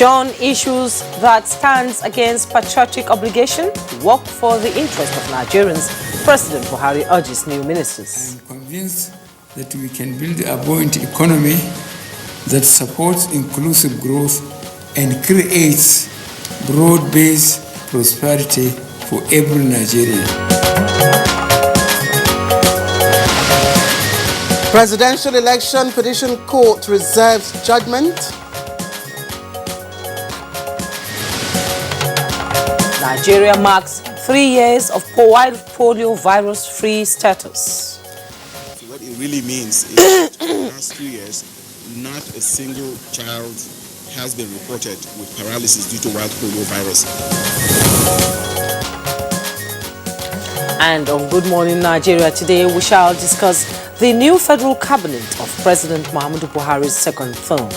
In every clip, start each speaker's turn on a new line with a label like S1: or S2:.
S1: John issues that stands against patriotic obligation, work for the interest of Nigerians. President Buhari urges new ministers.
S2: I am convinced that we can build a buoyant economy that supports inclusive growth and creates broad-based prosperity for every Nigerian.
S3: Presidential election petition court reserves judgment.
S1: Nigeria marks 3 years of polio virus-free status.
S4: So what it really means is that for the last 3 years, not a single child has been reported with paralysis due to wild polio virus.
S1: And on Good Morning Nigeria today, we shall discuss the new federal cabinet of President Muhammadu Buhari's second term.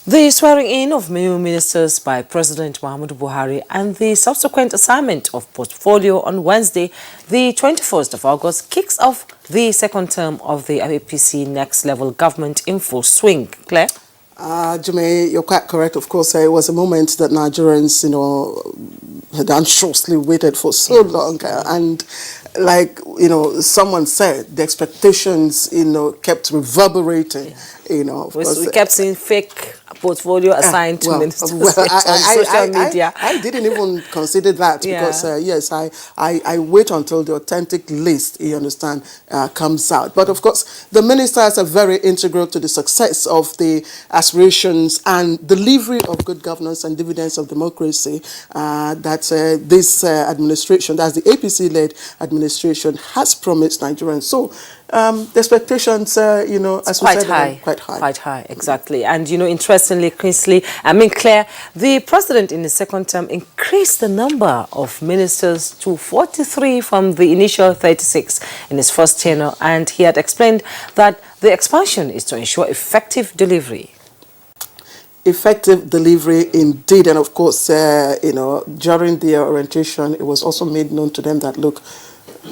S1: The swearing-in of new ministers by President Muhammadu Buhari and the subsequent assignment of portfolio on Wednesday, the 21st of August, kicks off the second term of the APC Next Level government in full swing. Claire?
S3: Jume, you're quite correct. Of course, it was a moment that Nigerians, had anxiously waited for so long. And like, someone said, the expectations, kept reverberating. Of course,
S1: we kept seeing fake portfolio assigned to ministers on social media.
S3: I didn't even consider that because, yes, I wait until the authentic list, comes out. But of course, the ministers are very integral to the success of the aspirations and delivery of good governance and dividends of democracy that this administration, that's the APC-led administration, has promised Nigerians. So the expectations, as we said, are quite high.
S1: Quite high, exactly. And, interestingly, Claire, the president in the second term increased the number of ministers to 43 from the initial 36 in his first tenure. And he had explained that the expansion is to ensure effective delivery.
S3: Effective delivery indeed. And of course, during the orientation, it was also made known to them that, look,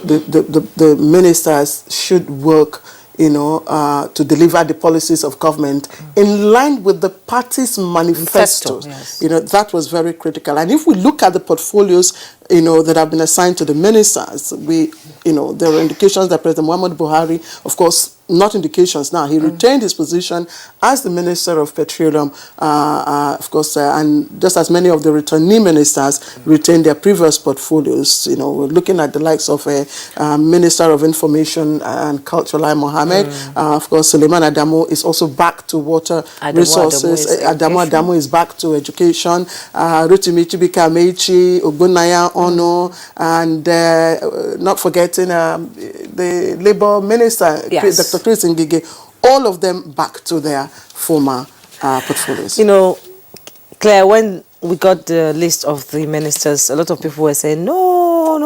S3: the ministers should work, to deliver the policies of government in line with the party's manifesto.
S1: Yes.
S3: That was very critical. And if we look at the portfolios, that have been assigned to the ministers, there were indications that President Muhammadu Buhari, of course, not indications now, he retained his position as the Minister of Petroleum, of course, and just as many of the returnee ministers retained their previous portfolios. We're looking at the likes of Minister of Information and Culture, Lai Mohammed. Of course, Suleiman Adamu is also back to water resources. Adamu is back to education. Rotimi Chibika Amechi, Ogbonnaya Ono, and not forgetting the Labour Minister, Dr. Chris Ngige, all of them back to their former portfolios.
S1: Claire, when we got the list of the ministers, a lot of people were saying, no,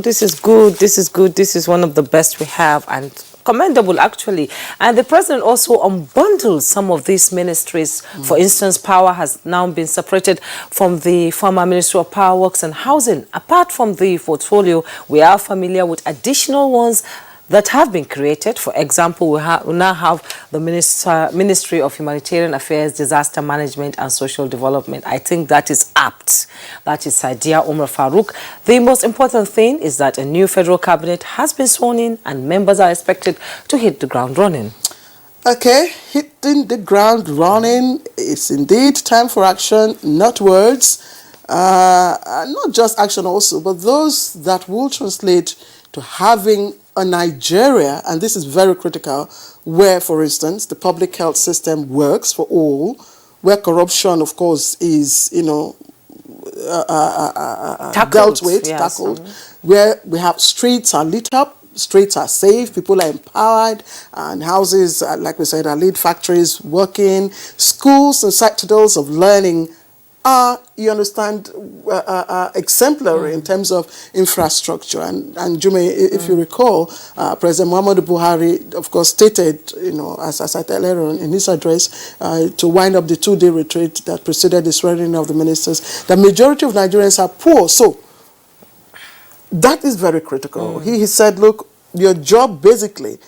S1: this is good, this is one of the best we have, and commendable actually. And the president also unbundled some of these ministries. For instance, power has now been separated from the former Ministry of Power Works and Housing. Apart from the portfolio, we are familiar with additional ones that have been created. For example, we now have the Ministry of Humanitarian Affairs, Disaster Management and Social Development. I think that is apt. That is Saidia Umar Farouk. The most important thing is that a new federal cabinet has been sworn in and members are expected to hit the ground running.
S3: Okay, hitting the ground running is indeed time for action, not words. Not just action also, but those that will translate to having a Nigeria, and this is very critical, where, for instance, the public health system works for all, where corruption, of course, is, tackled, where we have streets are lit up, streets are safe, people are empowered, and houses, like we said, are lead factories working, schools and citadels of learning are, exemplary in terms of infrastructure. And Jume, if you recall, President Muhammadu Buhari, of course, stated, as I said earlier in his address, to wind up the 2-day retreat that preceded the swearing of the ministers, the majority of Nigerians are poor. So that is very critical. He said, look, your job basically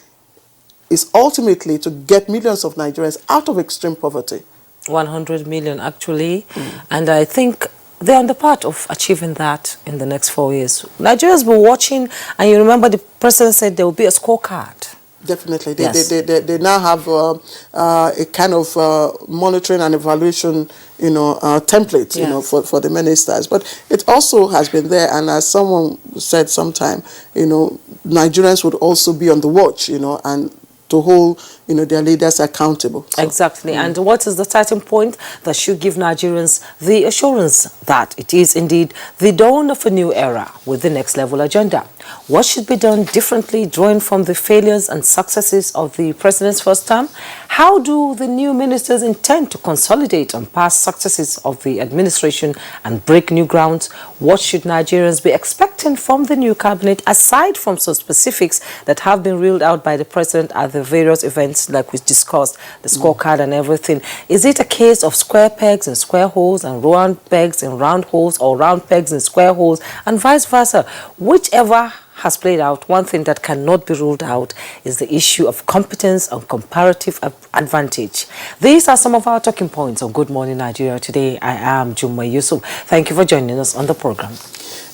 S3: is ultimately to get millions of Nigerians out of extreme poverty.
S1: 100 million actually, and I think they're on the path of achieving that in the next 4 years. Nigerians will be watching, and you remember the president said there will be a scorecard.
S3: Definitely.
S1: Yes.
S3: They now have a kind of monitoring and evaluation, template,
S1: Yes.
S3: for the ministers. But it also has been there, and as someone said sometime, Nigerians would also be on the watch, and to hold, their leaders accountable. So,
S1: Exactly. And what is the starting point that should give Nigerians the assurance that it is indeed the dawn of a new era with the next level agenda? What should be done differently, drawing from the failures and successes of the president's first term? How do the new ministers intend to consolidate on past successes of the administration and break new grounds? What should Nigerians be expecting from the new cabinet, aside from some specifics that have been reeled out by the president at the various events like we discussed, the scorecard and everything? Is it a case of square pegs and square holes and round pegs and round holes, or round pegs and square holes, and vice versa? Whichever has played out, one thing that cannot be ruled out is the issue of competence and comparative advantage. These are some of our talking points on Good Morning Nigeria today. I am Jumma Yusuf. Thank you for joining us on the program.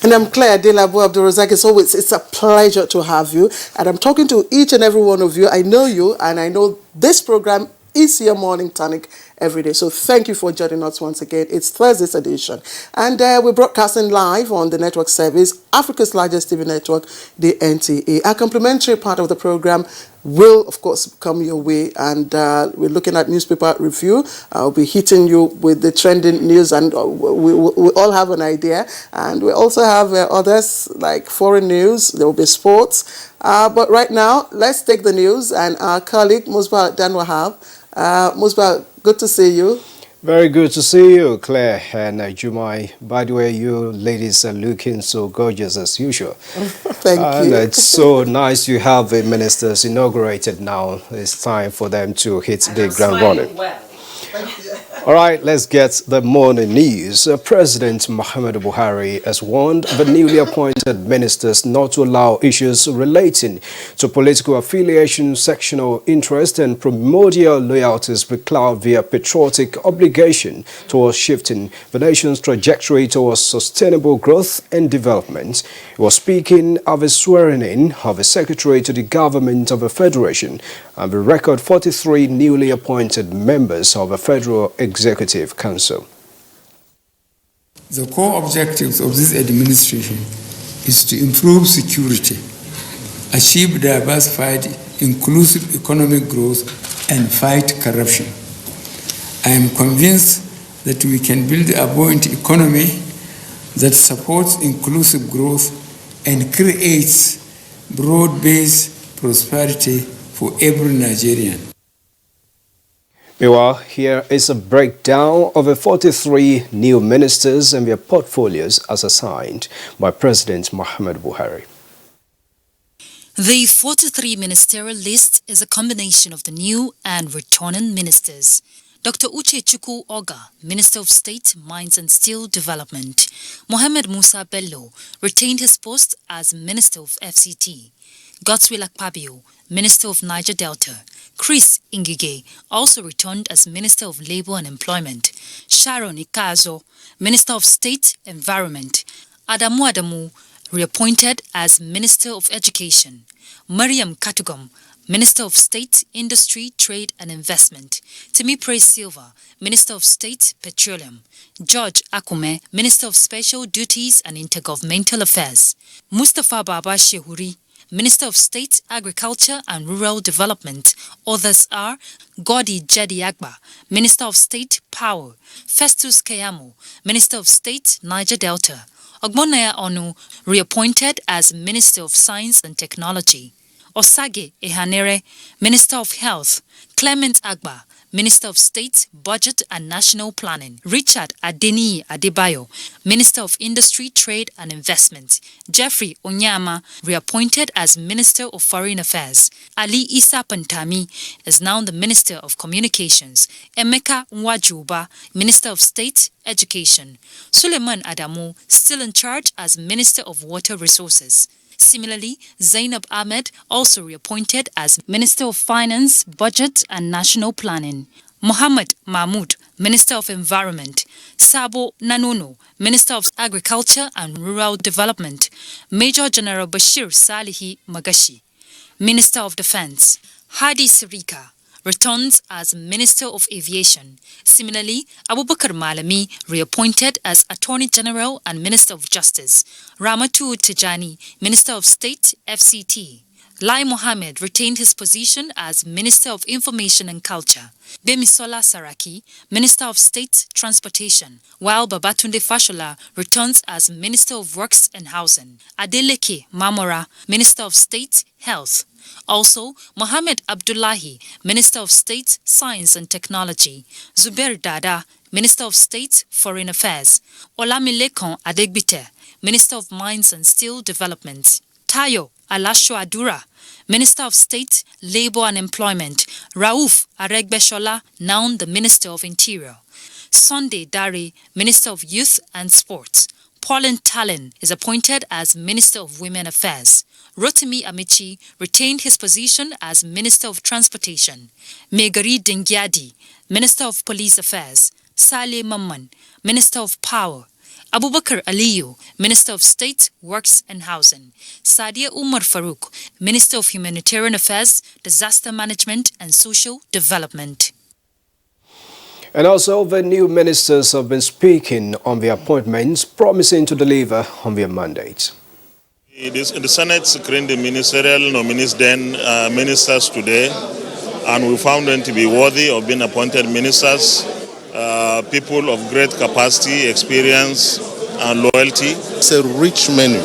S3: And I'm Claire Delabu Abdul-Razak. It's a pleasure to have you. And I'm talking to each and every one of you. I know you, and I know this program is your morning tonic every day. So thank you for joining us once again. It's Thursday's edition. And we're broadcasting live on the network service, Africa's largest TV network, the NTA. A complimentary part of the program will, of course, come your way. And we're looking at newspaper review. I'll be hitting you with the trending news, and we all have an idea. And we also have others like foreign news. There will be sports. But right now, let's take the news. And our colleague, Musba Danwahab. Musba, good to see you.
S5: Very good to see you, Claire and Jumai. By the way, you ladies are looking so gorgeous as usual.
S3: Thank
S5: And
S3: you.
S5: it's so nice you have the ministers inaugurated now. It's time for them to hit the ground running. All right, let's get the morning news. President Muhammadu Buhari has warned the newly appointed ministers not to allow issues relating to political affiliation, sectional interest, and primordial loyalties be cloud via patriotic obligation towards shifting the nation's trajectory towards sustainable growth and development. He was speaking of a swearing-in of a secretary to the government of the Federation and the record 43 newly appointed members of the Federal Executive Council.
S2: The core objectives of this administration is to improve security, achieve diversified, inclusive economic growth, and fight corruption. I am convinced that we can build a buoyant economy that supports inclusive growth and creates broad-based prosperity for every Nigerian.
S5: Meanwhile, here is a breakdown of the 43 new ministers and their portfolios as assigned by President Muhammadu Buhari.
S6: The 43 ministerial list is a combination of the new and returning ministers. Dr. Uche Chukwu Oga, Minister of State, Mines and Steel Development. Mohammed Musa Bello retained his post as Minister of FCT. Godswill Akpabio, Minister of Niger Delta. Chris Ngige also returned as Minister of Labour and Employment. Sharon Ikazo, Minister of State Environment. Adamu reappointed as Minister of Education. Mariam Katugum, Minister of State, Industry, Trade and Investment. Timi Praise Silva, Minister of State, Petroleum. George Akume, Minister of Special Duties and Intergovernmental Affairs. Mustafa Baba Shehuri, Minister of State, Agriculture and Rural Development. Others are Godi Jadi Agba, Minister of State, Power. Festus Kayamo, Minister of State, Niger Delta. Ogbonnaya Onu, reappointed as Minister of Science and Technology. Osage Ehanere, Minister of Health. Clement Agba, Minister of State, Budget and National Planning. Richard Adeniyi Adebayo, Minister of Industry, Trade and Investment. Jeffrey Onyama, reappointed as Minister of Foreign Affairs. Ali Issa Pantami is now the Minister of Communications. Emeka Nwajuba, Minister of State, Education. Suleiman Adamu, still in charge as Minister of Water Resources. Similarly, Zainab Ahmed also reappointed as Minister of Finance, Budget and National Planning. Mohammed Mahmoud, Minister of Environment. Sabo Nanono, Minister of Agriculture and Rural Development. Major General Bashir Salihi Magashi, Minister of Defense. Hadi Sirika returns as Minister of Aviation. Similarly, Abubakar Malami reappointed as Attorney General and Minister of Justice. Ramatu Tijani, Minister of State, FCT. Lai Mohammed retained his position as Minister of Information and Culture. Bemisola Saraki, Minister of State, Transportation, while Babatunde Fashola returns as Minister of Works and Housing. Adeleke Mamora, Minister of State, Health. Also, Mohammed Abdullahi, Minister of State, Science and Technology. Zubair Dada, Minister of State, Foreign Affairs. Olamilekan Adegbite, Minister of Mines and Steel Development. Tayo Alasho Adura, Minister of State, Labour and Employment. Rauf Aregbeshola, now the Minister of Interior. Sunday Dare, Minister of Youth and Sports. Pauline Tallinn is appointed as Minister of Women Affairs. Rotimi Amici retained his position as Minister of Transportation. Megari Dingyadi, Minister of Police Affairs. Saleh Mamman, Minister of Power. Abubakar Aliyu, Minister of State, Works and Housing. Sadia Umar Farouk, Minister of Humanitarian Affairs, Disaster Management and Social Development.
S5: And also, the new ministers have been speaking on their appointments, promising to deliver on their mandates.
S7: The Senate screened the ministerial nominees, then ministers today, and we found them to be worthy of being appointed ministers. People of great capacity, experience, and loyalty.
S8: It's a rich menu,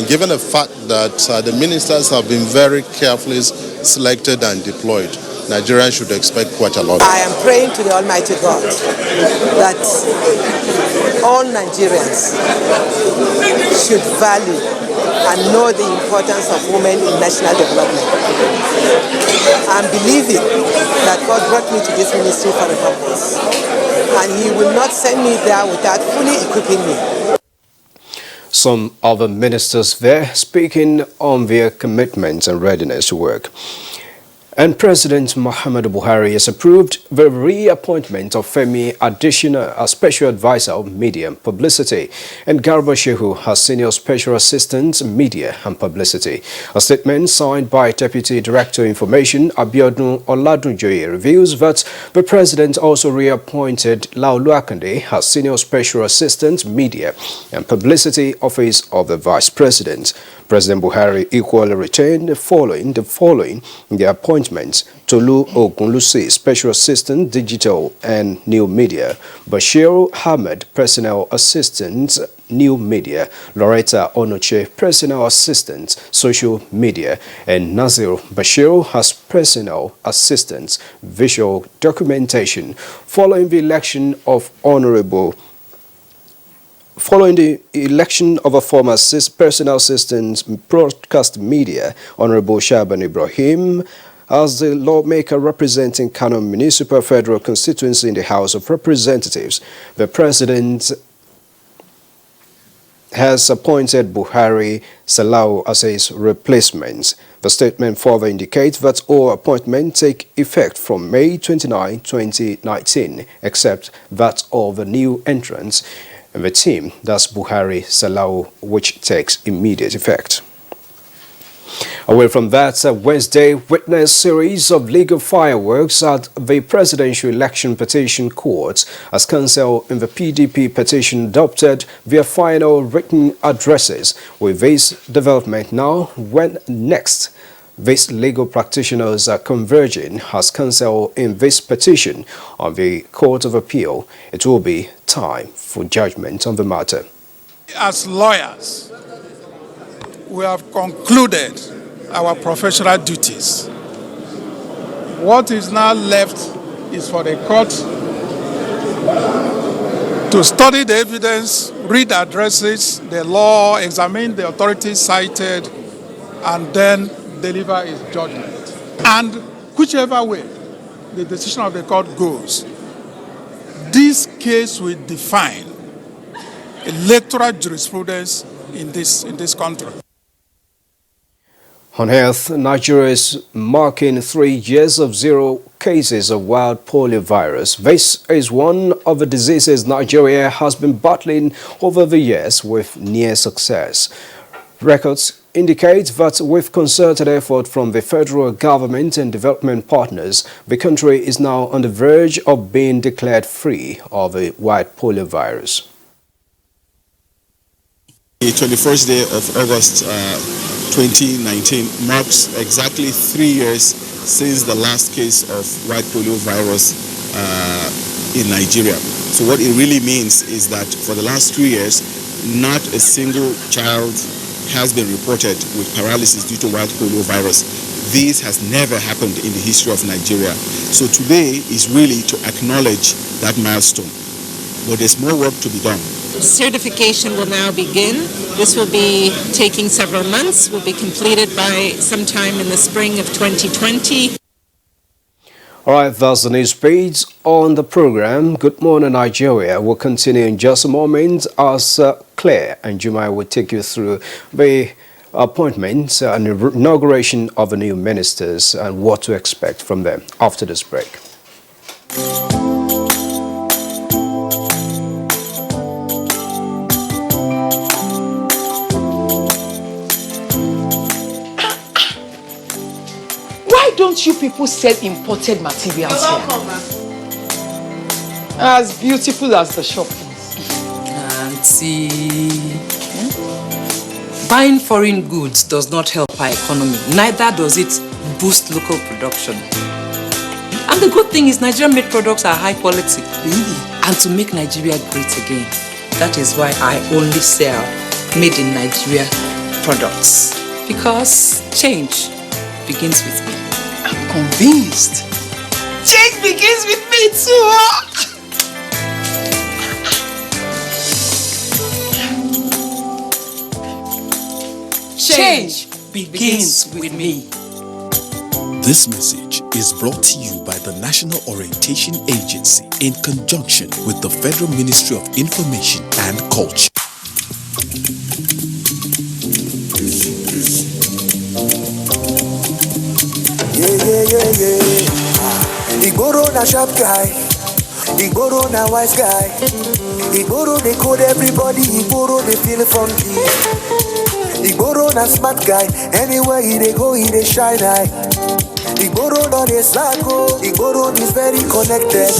S8: given the fact that the ministers have been very carefully selected and deployed. Nigerians should expect quite a lot.
S9: I am praying to the Almighty God that all Nigerians should value and know the importance of women in national development. I'm believing that God brought me to this ministry for a purpose, and He will not send me there without fully equipping me.
S5: Some other ministers there speaking on their commitment and readiness to work. And President Muhammadu Buhari has approved the reappointment of Femi Adesina as Special Advisor of Media and Publicity and Garba Shehu as Senior Special Assistant Media and Publicity. A statement signed by Deputy Director Information Abiodun Oladunjoye reveals that the President also reappointed Laolu Akande as Senior Special Assistant Media and Publicity Office of the Vice President. President Buhari equally retained the following appointments: Tolu Ogunlusi, Special Assistant Digital and New Media; Bashir Ahmed, Personnel Assistant New Media; Loretta Onoche, Personnel Assistant Social Media; and Nazir Bashir as Personnel Assistant Visual Documentation. Following the election of a former personal assistant broadcast media, Honorable Shaban Ibrahim, as the lawmaker representing Kano Municipal Federal Constituency in the House of Representatives, the President has appointed Buhari Salau as his replacement. The statement further indicates that all appointments take effect from May 29, 2019, except that of the new entrants in the team, that's Buhari Salau, which takes immediate effect. Away from that, Wednesday witnessed a series of legal fireworks at the Presidential Election Petition Court as counsel in the PDP petition adopted their final written addresses. With this development now, when next these legal practitioners are converging as counsel in this petition on the Court of Appeal, it will be time for judgment on the matter.
S10: As lawyers, we have concluded our professional duties. What is now left is for the court to study the evidence, read the addresses, the law, examine the authorities cited, and then deliver its judgment. And whichever way the decision of the court goes, this case will define electoral jurisprudence in this country.
S5: On health, Nigeria is marking 3 years of zero cases of wild polio virus. This is one of the diseases Nigeria has been battling over the years with near success. Records indicate that with concerted effort from the federal government and development partners, the country is now on the verge of being declared free of the wild polio virus.
S4: The 21st day of August 2019 marks exactly 3 years since the last case of white polio virus in Nigeria. So what it really means is that for the last 3 years, not a single child has been reported with paralysis due to white polio virus. This has never happened in the history of Nigeria. So today is really to acknowledge that milestone. But there's more work to be done.
S11: Certification will now begin. This will be taking several months, will be completed by sometime in the spring of 2020.
S5: All right, that's the news page on the program. Good Morning Nigeria will continue in just a moment as Claire and Jumai will take you through the appointments and inauguration of the new ministers and what to expect from them after this break.
S12: Why don't you people sell imported materials here? As beautiful as the shop is.
S13: Auntie, buying foreign goods does not help our economy. Neither does it boost local production. And the good thing is Nigerian-made products are high quality. Really? And to make Nigeria great again, that is why I only sell made in Nigeria products. Because change begins with me.
S12: I'm convinced. Change begins with me too. Change begins with me.
S14: This message is brought to you by the National Orientation Agency in conjunction with the Federal Ministry of Information and Culture.
S15: Igboro na sharp guy, Igboro na wise guy, Igboro they code everybody, Igboro they feel funky. Igboro na smart guy, anywhere he they go he they shine eye. Igboro no they slack oh, Igboro is very connected.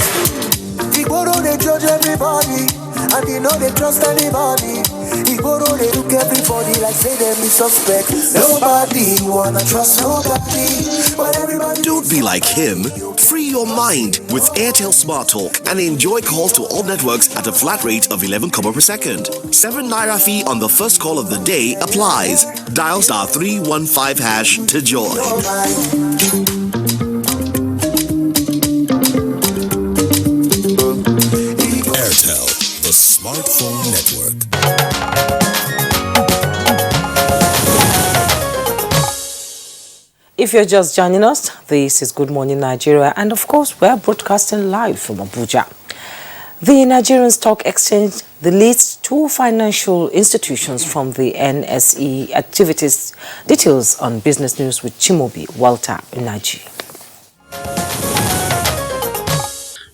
S15: Igboro they judge everybody, and they know they trust anybody. Igboro they look everybody like say them be suspect. Nobody wanna trust nobody, but everybody.
S16: Don't be like him. Free your mind with Airtel Smart Talk and enjoy calls to all networks at a flat rate of 11 kobo per second. 7 naira fee on the first call of the day applies. Dial *315# to join.
S14: Airtel, the smartphone network.
S1: If you're just joining us, this is Good Morning Nigeria, and of course, we're broadcasting live from Abuja. The Nigerian Stock Exchange deletes 2 financial institutions from the NSE activities. Details on Business News with Chimobi Walter Unaji.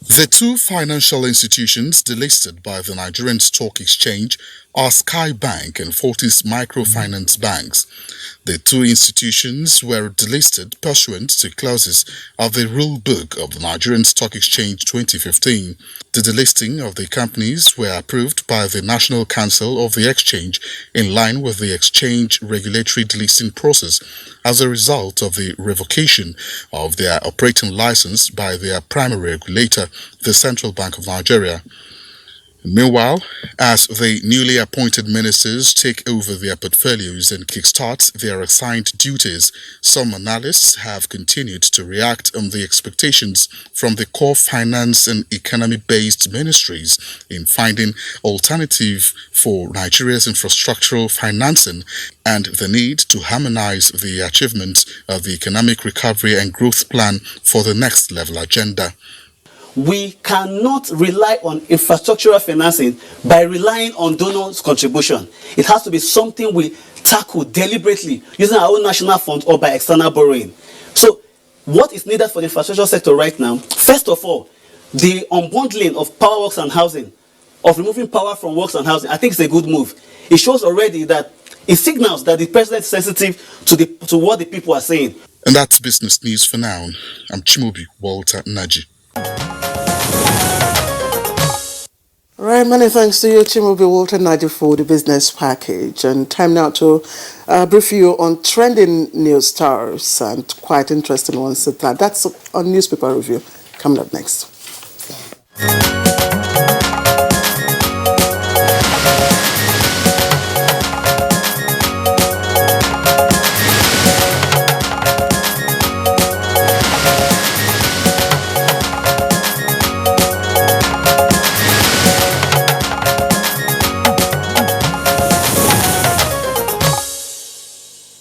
S17: The 2 financial institutions delisted by the Nigerian Stock Exchange are Sky Bank and Fortis Microfinance Banks. The 2 institutions were delisted pursuant to clauses of the Rule Book of the Nigerian Stock Exchange 2015. The delisting of the companies were approved by the National Council of the Exchange in line with the exchange regulatory delisting process as a result of the revocation of their operating license by their primary regulator, the Central Bank of Nigeria. Meanwhile, as the newly appointed ministers take over their portfolios and kickstart their assigned duties, some analysts have continued to react on the expectations from the core finance and economy-based ministries in finding alternative for Nigeria's infrastructural financing and the need to harmonize the achievement of the economic recovery and growth plan for the next level agenda.
S18: we cannot rely on infrastructural financing by relying on donors' contribution. It has to be something we tackle deliberately using our own national funds or by external borrowing. So what is needed for the infrastructure sector right now? First of all, the unbundling of power works and housing, of removing power from works and housing, I think it's a good move. It shows already that it signals that the president is sensitive to what the people are saying.
S17: And that's business news for now. I'm Chimobi Walter Naji.
S3: All right, many thanks to you, Chimobi Walter Naji, for the business package. And time now to brief you on trending news stars and quite interesting ones at that. That's a newspaper review coming up next.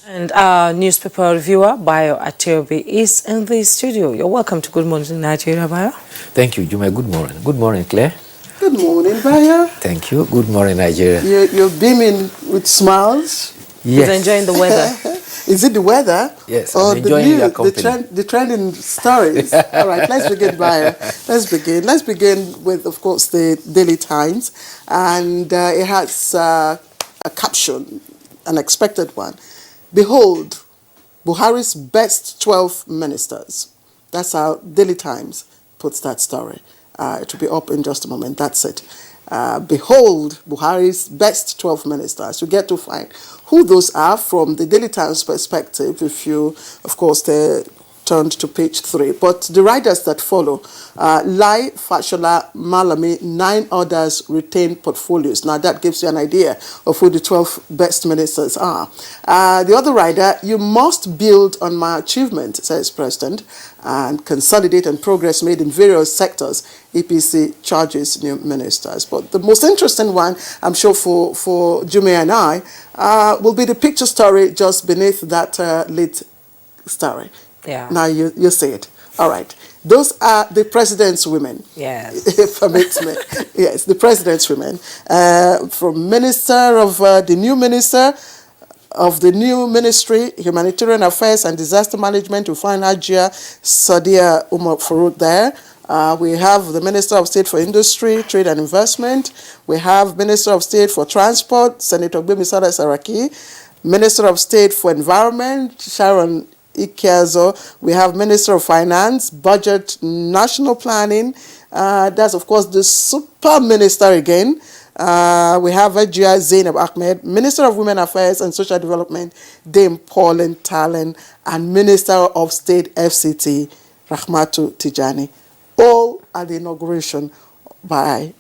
S1: And our newspaper reviewer, Bayo Ateobi, is in the studio. You're welcome to Good Morning Nigeria, Bayo.
S19: Thank you, Juma. Good morning. Good morning, Claire.
S3: Good morning, Bayo.
S19: Thank you. Good morning, Nigeria.
S3: You're beaming with smiles.
S19: Yes.
S1: He's enjoying the weather.
S3: Is it the weather?
S19: Yes,
S3: or
S19: I'm enjoying your company.
S3: the trending stories? All right, let's begin, Bayo. Let's begin. Let's begin with, of course, the Daily Times. And it has a caption, an expected one. Behold, Buhari's best 12 ministers. That's how Daily Times puts that story. It will be up in just a moment. That's it. Behold, Buhari's best 12 ministers. You get to find who those are from the Daily Times perspective, if you, of course, turned to page 3. But the riders that follow, Lai, Fashola, Malami, 9 others retain portfolios. Now that gives you an idea of who the 12 best ministers are. The other rider, you must build on my achievement, says President, and consolidate and progress made in various sectors. EPC charges new ministers. But the most interesting one, I'm sure for Jume and I, will be the picture story just beneath that lead story.
S1: Yeah.
S3: Now you see it. All right. Those are the president's women.
S1: Yes.
S3: Permits me. Yes, the president's women. From minister of the new minister of the new ministry, Humanitarian Affairs and Disaster Management, we find Abuja, Sadia Umar Farouk there. We have the Minister of State for Industry, Trade and Investment. We have Minister of State for Transport, Senator Gbemisara Saraki. Minister of State for Environment, Sharon Ikeazo. We have Minister of Finance, Budget, National Planning. That's, of course, the super minister again. We have Abuja Zainab Ahmed, Minister of Women Affairs and Social Development, Dame Pauline Talen, and Minister of State FCT, Rahmatu Tijani. All at the inauguration by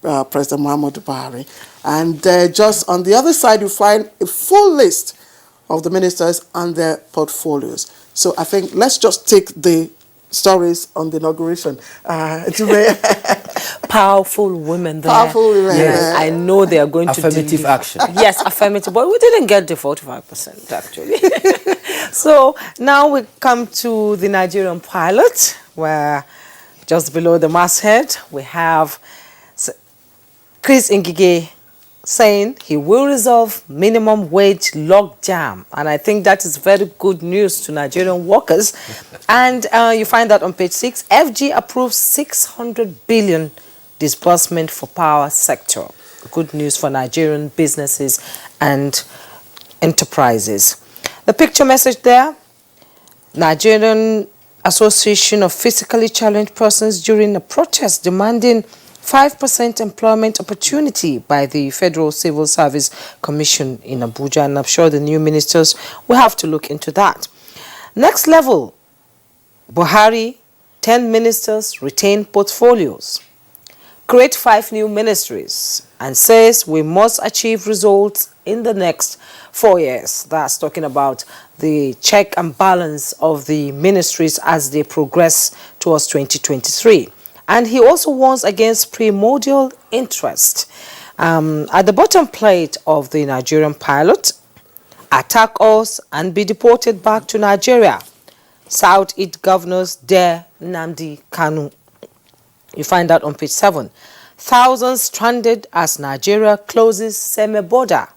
S3: President Muhammadu Buhari. And just on the other side, you find a full list of the ministers and their portfolios. So I think let's just take the stories on the inauguration.
S1: Powerful women there.
S3: Powerful women.
S1: Yes, I know they are going to
S19: affirmative action.
S1: Yes, affirmative. But we didn't get the 45% actually. So now we come to the Nigerian pilot, where just below the masthead we have Chris Ngige saying he will resolve minimum wage logjam. And I think that is very good news to Nigerian workers. And you find that on page 6. FG approves 600 billion disbursement for power sector. Good news for Nigerian businesses and enterprises. The picture message there, Nigerian Association of Physically Challenged Persons during a protest demanding 5% employment opportunity by the Federal Civil Service Commission in Abuja, and I'm sure the new ministers will have to look into that. Next level, Buhari, 10 ministers retain portfolios, create 5 new ministries, and says we must achieve results in the next 4 years. That's talking about the check and balance of the ministries as they progress towards 2023. And he also warns against primordial interest. At the bottom plate of the Nigerian pilot, attack us and be deported back to Nigeria. Southeast governors dare Nnamdi Kanu. You find that on page 7. Thousands stranded as Nigeria closes semi-border.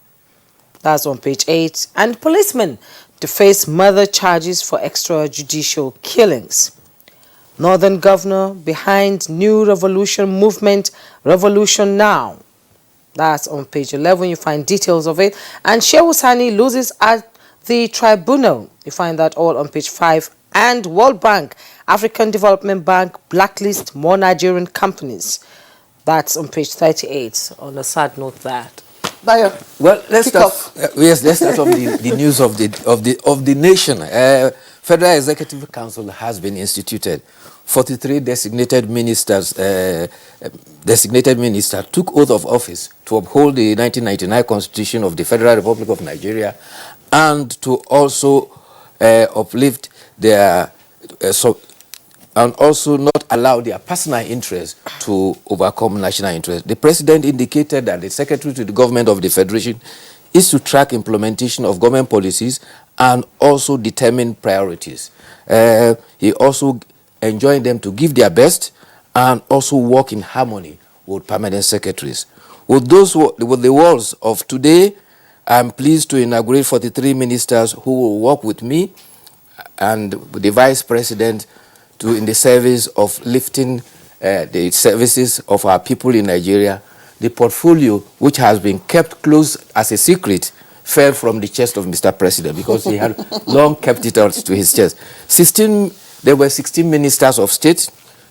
S1: That's on page 8. And policemen to face murder charges for extrajudicial killings. Northern governor behind new revolution movement, Revolution Now. That's on page 11. You find details of it. And Shehu Sani loses at the tribunal. You find that all on page 5. And World Bank, African Development Bank blacklist more Nigerian companies. That's on page 38. On a sad note, that.
S3: Bayo,
S19: well, let's start. Yes, let's start off the news of the nation. Federal Executive Council has been instituted. 43 designated ministers took oath of office to uphold the 1999 Constitution of the Federal Republic of Nigeria and to also uplift their and also not allow their personal interest to overcome national interest. The President indicated that the Secretary to the Government of the Federation is to track implementation of government policies and also determine priorities. He also enjoined them to give their best and also work in harmony with permanent secretaries. With the words of today, I'm pleased to inaugurate 43 ministers who will work with me and the Vice President in the service of lifting the services of our people in Nigeria. The portfolio, which has been kept close as a secret, fell from the chest of Mr. President because he had long kept it out to his chest. There were 16 ministers of state,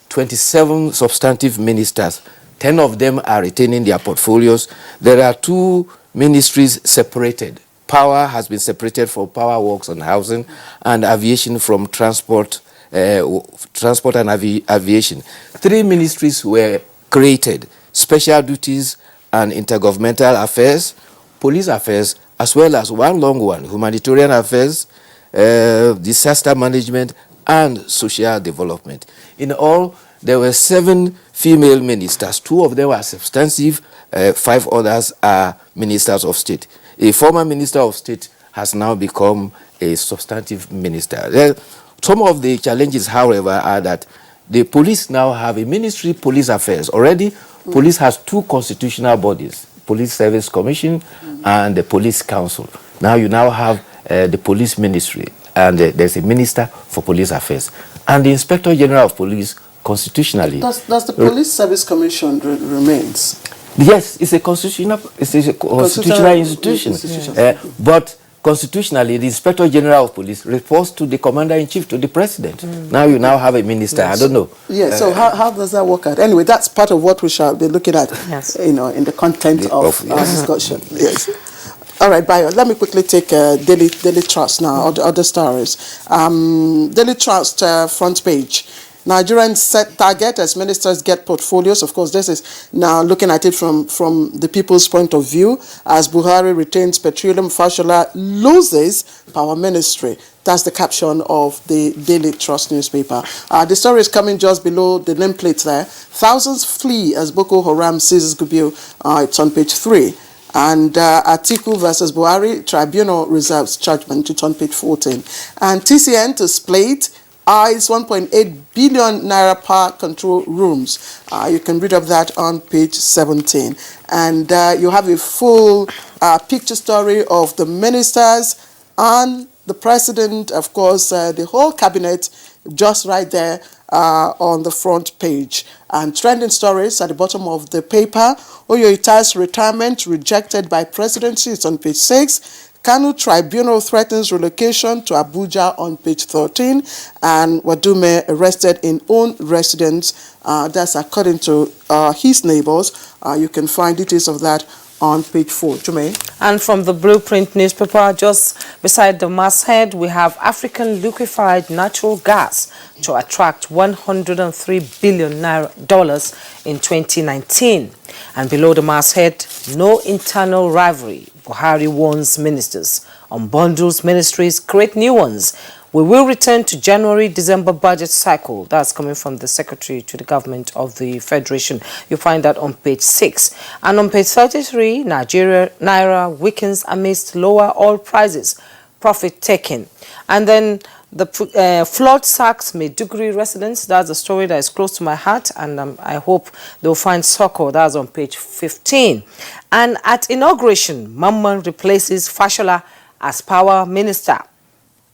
S19: 27 substantive ministers. 10 of them are retaining their portfolios. There are 2 ministries separated. Power has been separated from power works and housing, and aviation from transport and aviation. 3 ministries were created: special duties and intergovernmental affairs, police affairs, as well as one long one, humanitarian affairs, disaster management, and social development. In all, there were 7 female ministers. 2 of them are substantive, 5 others are ministers of state. A former minister of state has now become a substantive minister. Some of the challenges, however, are that the police now have a ministry, police affairs. Already, police has 2 constitutional bodies, Police Service Commission and the Police Council. Now you now have the police ministry, and there's a minister for police affairs. And the Inspector General of Police, constitutionally...
S3: Does the Police Service Commission remains?
S19: Yes, it's a constitutional institution. But constitutionally, the Inspector General of Police reports to the Commander-in-Chief, to the President. Now you now have a minister. Yes. I don't know.
S3: Yeah, so how does that work out? Anyway, that's part of what we shall be looking at, in the content of our discussion. Yes. All right, Bayo, let me quickly take Daily Trust now, other stories. Daily Trust front page. Nigerians set target as ministers get portfolios. Of course, this is now looking at it from the people's point of view. As Buhari retains petroleum, Fashola loses power ministry. That's the caption of the Daily Trust newspaper. The story is coming just below the nameplate there. Thousands flee as Boko Haram seizes Gubiu. It's on page 3. And Atiku versus Buhari, tribunal reserves judgment. It's on page 14. And TCN to split eyes 1.8 billion naira power control rooms. You can read of that on page 17. And you have a full picture story of the ministers and the president, of course, the whole cabinet, just right there on the front page. And trending stories at the bottom of the paper. Oyo Itai's retirement rejected by presidency. It's on page 6. Kanu Tribunal threatens relocation to Abuja on page 13, and Wadume arrested in own residence. That's according to his neighbors. You can find details of that on page 4. Jume.
S1: And from the Blueprint newspaper, just beside the masthead, we have African liquefied natural gas to attract $103 billion in 2019. And below the masthead, no internal rivalry. Buhari warns ministers. Unbundles ministries, create new ones. We will return to January-December budget cycle. That's coming from the Secretary to the Government of the Federation. You find that on page 6. And on page 33, Naira weakens amidst lower oil prices. Profit taking. And then The flood sacks Maiduguri residents. That's a story that is close to my heart, and I hope they'll find succor. That's on page 15. And at inauguration, Mamman replaces Fashola as power minister.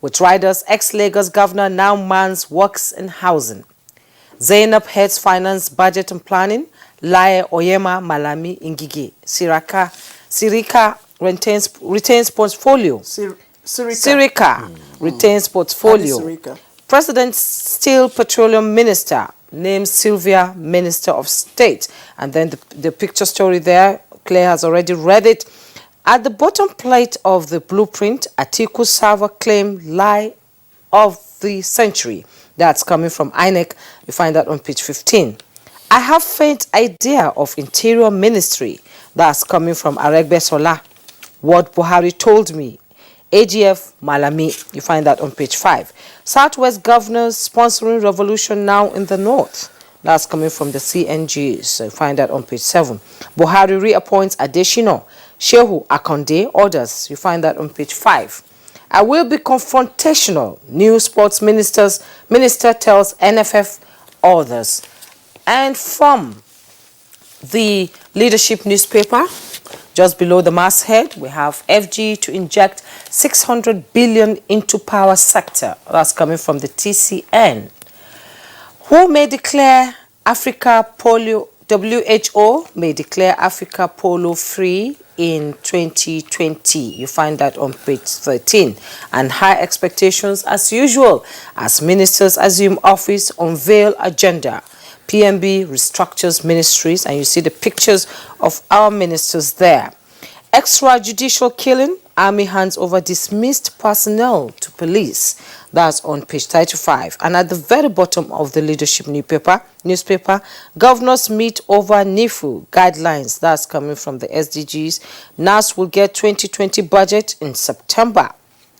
S1: With riders, ex-Lagos governor now mans works and housing. Zainab heads finance, budget and planning. Laye Oyema Malami Ngigi. Sirika retains portfolio. Sirika retains portfolio. President still petroleum minister names Sylvia Minister of State. And then the picture story there, Claire has already read it. At the bottom plate of the blueprint, Atiku server claim lie of the century. That's coming from INEC. You find that on page 15. I have faint idea of interior ministry. That's coming from Aregbe Sola. What Buhari told me. AGF Malami. You find that on page 5. Southwest governors sponsoring revolution now in the north. That's coming from the CNGs. So you find that on page 7. Buhari reappoints Adeshino. Shehu Akonde orders. You find that on page 5. I will be confrontational. New sports minister tells NFF others. And from the leadership newspaper, just below the masthead, we have FG to inject 600 billion into power sector. That's coming from the TCN. Who may declare Africa polio? WHO may declare Africa polio free in 2020. You find that on page 13. And high expectations as usual as ministers assume office, unveil agenda. PMB restructures ministries, and you see the pictures of our ministers there. Extrajudicial killing, army hands over dismissed personnel to police. That's on page 35. And at the very bottom of the leadership newspaper, governors meet over NIFU guidelines. That's coming from the SDGs. NAS will get 2020 budget in September.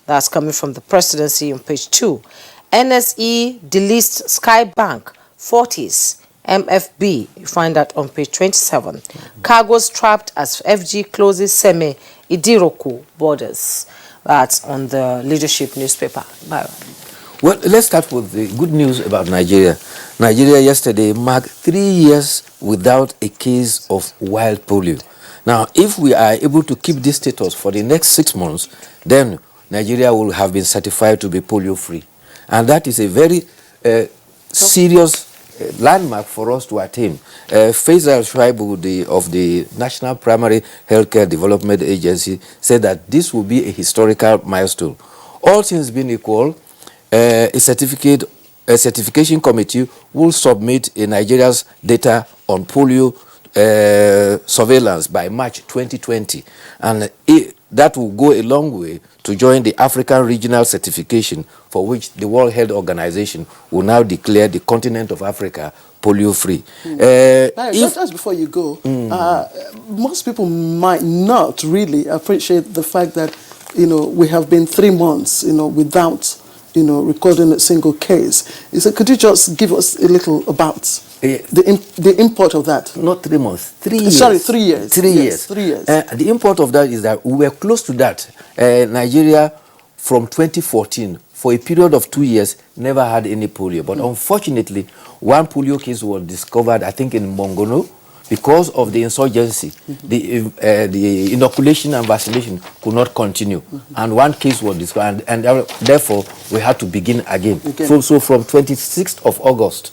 S1: That's coming from the presidency on page 2. NSE deletes Sky Bank, 40s. MFB, you find that on page 27. Cargoes trapped as FG closes Seme Idiroku borders. That's on the leadership newspaper. Bye.
S19: Well, let's start with the good news about Nigeria. Nigeria yesterday marked 3 years without a case of wild polio. Now, if we are able to keep this status for the next 6 months, then Nigeria will have been certified to be polio-free. And that is a very serious landmark for us to attain. Faisal Shuaibu of the National Primary Healthcare Development Agency said that this will be a historical milestone. All things being equal, a certification committee will submit Nigeria's data on polio surveillance by March 2020, and that will go a long way to join the African regional certification for which the World Health Organization will now declare the continent of Africa polio-free.
S3: Just before you go, most people might not really appreciate the fact that, we have been 3 months, without, recording a single case. So could you just give us a little about the import of that?
S19: Not 3 months, 3 years.
S3: Sorry, 3 years.
S19: 3 years.
S3: 3 years.
S19: The import of that is that we were close to that. Nigeria, from 2014, for a period of 2 years, never had any polio. But unfortunately, one polio case was discovered, I think, in Mongono. Because of the insurgency, the inoculation and vaccination could not continue. And one case was discovered, and therefore, we had to begin again. So from 21st of August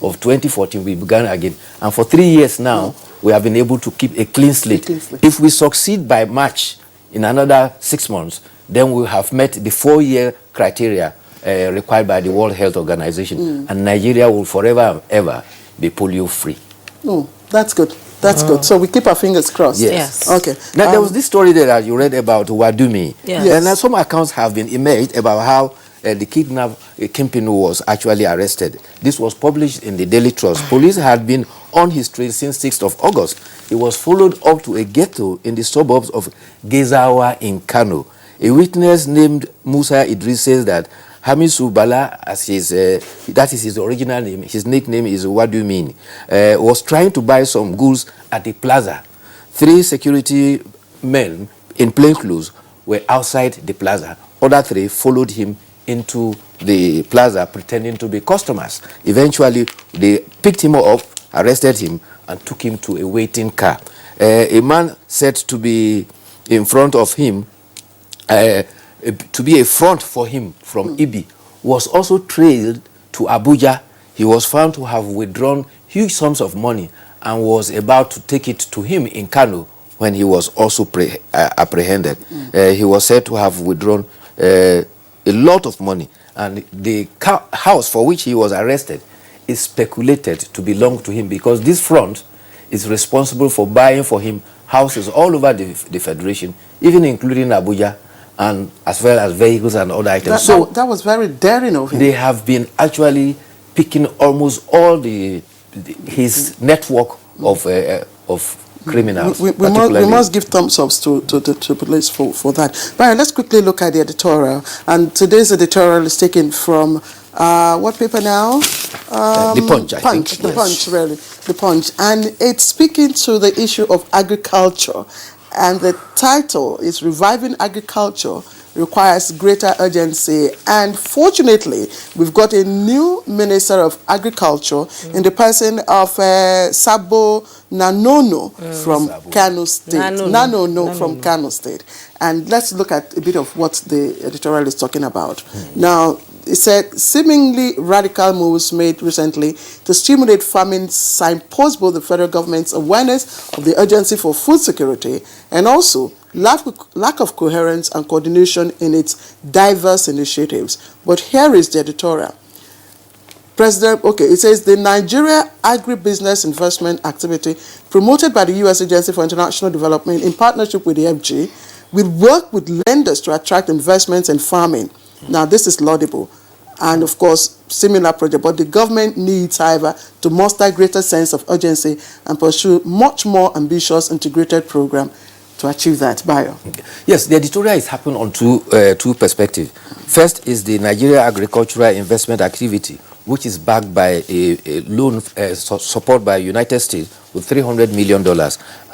S19: of 2014, we began again. And for 3 years now, we have been able to keep a clean slate. If we succeed by March, in another 6 months, then we will have met the 4-year criteria required by the World Health Organization. And Nigeria will forever and ever be polio-free.
S3: Oh, that's good. That's good. So we keep our fingers crossed.
S19: Yes.
S3: Okay.
S19: Now, there was this story there that you read about Wadumi.
S3: Yes.
S19: And some accounts have been emerged about how the kidnap kingpin was actually arrested. This was published in the Daily Trust. Police had been on his trail since 6th of August. He was followed up to a ghetto in the suburbs of Gezawa in Kano. A witness named Musa Idris says that Hamisu Bala, as that is his original name, his nickname is What Do You Mean, was trying to buy some goods at the plaza. 3 security men in plain clothes were outside the plaza. other 3 followed him into the plaza pretending to be customers. Eventually, they picked him up, arrested him, and took him to a waiting car. A man said to be in front of him, to be a front for him from Ibi, was also trailed to Abuja. He was found to have withdrawn huge sums of money and was about to take it to him in Kano when he was also apprehended. He was said to have withdrawn a lot of money, and the house for which he was arrested is speculated to belong to him, because this front is responsible for buying for him houses all over the Federation, even including Abuja, and as well as vehicles and other items.
S3: That was very daring of him.
S19: They have been actually picking almost all his network of criminals.
S3: We must give thumbs up to the police for that. But let's quickly look at the editorial. And today's editorial is taken from what paper now?
S19: The Punch, I think.
S3: The Punch, really. The Punch. And it's speaking to the issue of agriculture. And the title is Reviving Agriculture Requires Greater Urgency. And fortunately, we've got a new Minister of Agriculture in the person of Sabo Nanono from Kano State. Nanono from Kano State. And let's look at a bit of what the editorial is talking about. Now, it said, seemingly radical moves made recently to stimulate farming signpost both the federal government's awareness of the urgency for food security and also lack of coherence and coordination in its diverse initiatives. But here is the editorial. It says the Nigeria Agribusiness Investment Activity promoted by the U.S. Agency for International Development in partnership with the FG will work with lenders to attract investments in farming. Now, this is laudable and, of course, similar project, but the government needs, however, to muster a greater sense of urgency and pursue much more ambitious integrated program to achieve that. Bayo.
S19: Yes, the editorial is happening on two perspectives. First is the Nigeria Agricultural Investment Activity, which is backed by a loan support by United States with $300 million.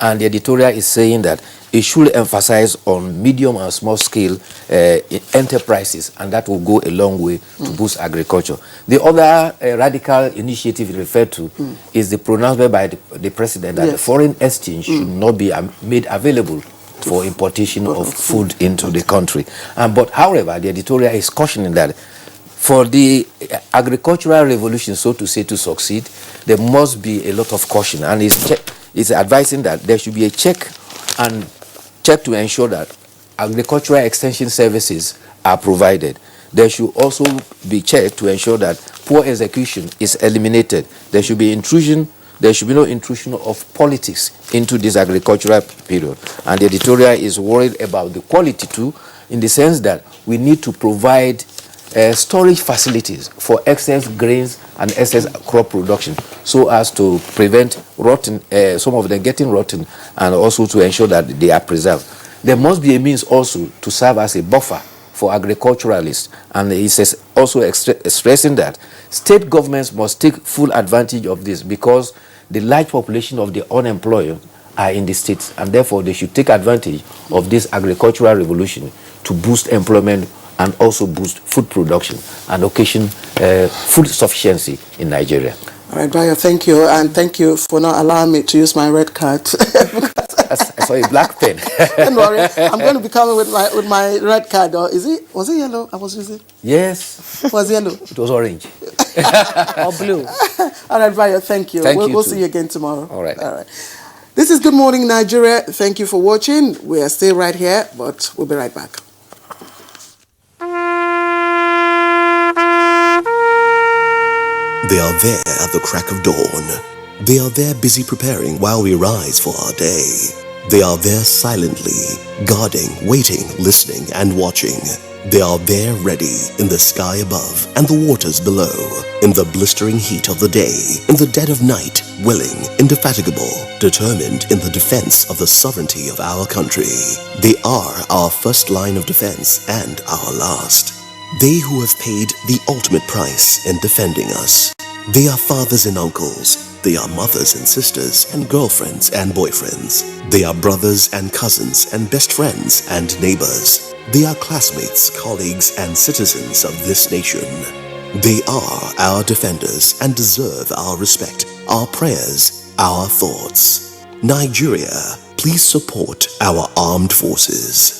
S19: And the editorial is saying that it should emphasize on medium and small scale enterprises, and that will go a long way to boost agriculture. The other radical initiative referred to is the pronouncement by the president that the foreign exchange should not be made available for importation of food into the country. But however, the editorial is cautioning that for the agricultural revolution, so to say, to succeed, there must be a lot of caution, and it's advising that there should be a check to ensure that agricultural extension services are provided. There should also be check to ensure that poor execution is eliminated. There should be no intrusion of politics into this agricultural period. And the editorial is worried about the quality too, in the sense that we need to provide storage facilities for excess grains and excess crop production, so as to prevent rotten, some of them getting rotten, and also to ensure that they are preserved. There must be a means also to serve as a buffer for agriculturalists, and he says also stressing that state governments must take full advantage of this, because the large population of the unemployed are in the states, and therefore they should take advantage of this agricultural revolution to boost employment and also boost food production and occasion food sufficiency in Nigeria.
S3: All right, Bayo, thank you. And thank you for not allowing me to use my red card.
S19: I saw a black pen.
S3: Don't worry, I'm going to be coming with my red card. Or was it yellow I was using?
S19: Yes.
S3: It was yellow?
S19: It was orange.
S3: Or blue. All right, Bayo, thank you. We'll see you again tomorrow.
S19: All right.
S3: All right. This is Good Morning Nigeria. Thank you for watching. We are still right here, but we'll be right back.
S16: They are there at the crack of dawn. They are there busy preparing while we rise for our day. They are there silently, guarding, waiting, listening, and watching. They are there ready in the sky above and the waters below, in the blistering heat of the day, in the dead of night, willing, indefatigable, determined in the defense of the sovereignty of our country. They are our first line of defense and our last. They who have paid the ultimate price in defending us. They are fathers and uncles, They are mothers and sisters and girlfriends and boyfriends. They are brothers and cousins and best friends and neighbors. They are classmates, colleagues, and citizens of this nation. They are our defenders and deserve our respect, our prayers, our thoughts. Nigeria, please support our armed forces.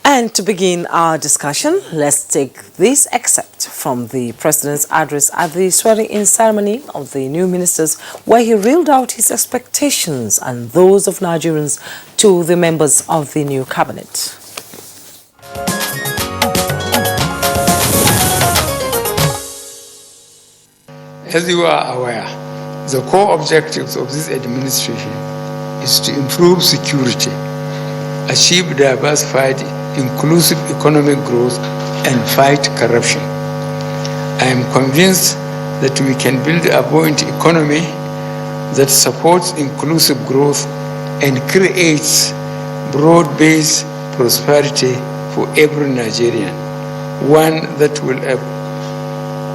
S1: And to begin our discussion, let's take this excerpt from the President's address at the swearing-in ceremony of the new ministers, where he reeled out his expectations and those of Nigerians to the members of the new cabinet.
S2: As you are aware, the core objectives of this administration is to improve security, achieve diversified, inclusive economic growth, and fight corruption. I am convinced that we can build a buoyant economy that supports inclusive growth and creates broad-based prosperity for every Nigerian, one that will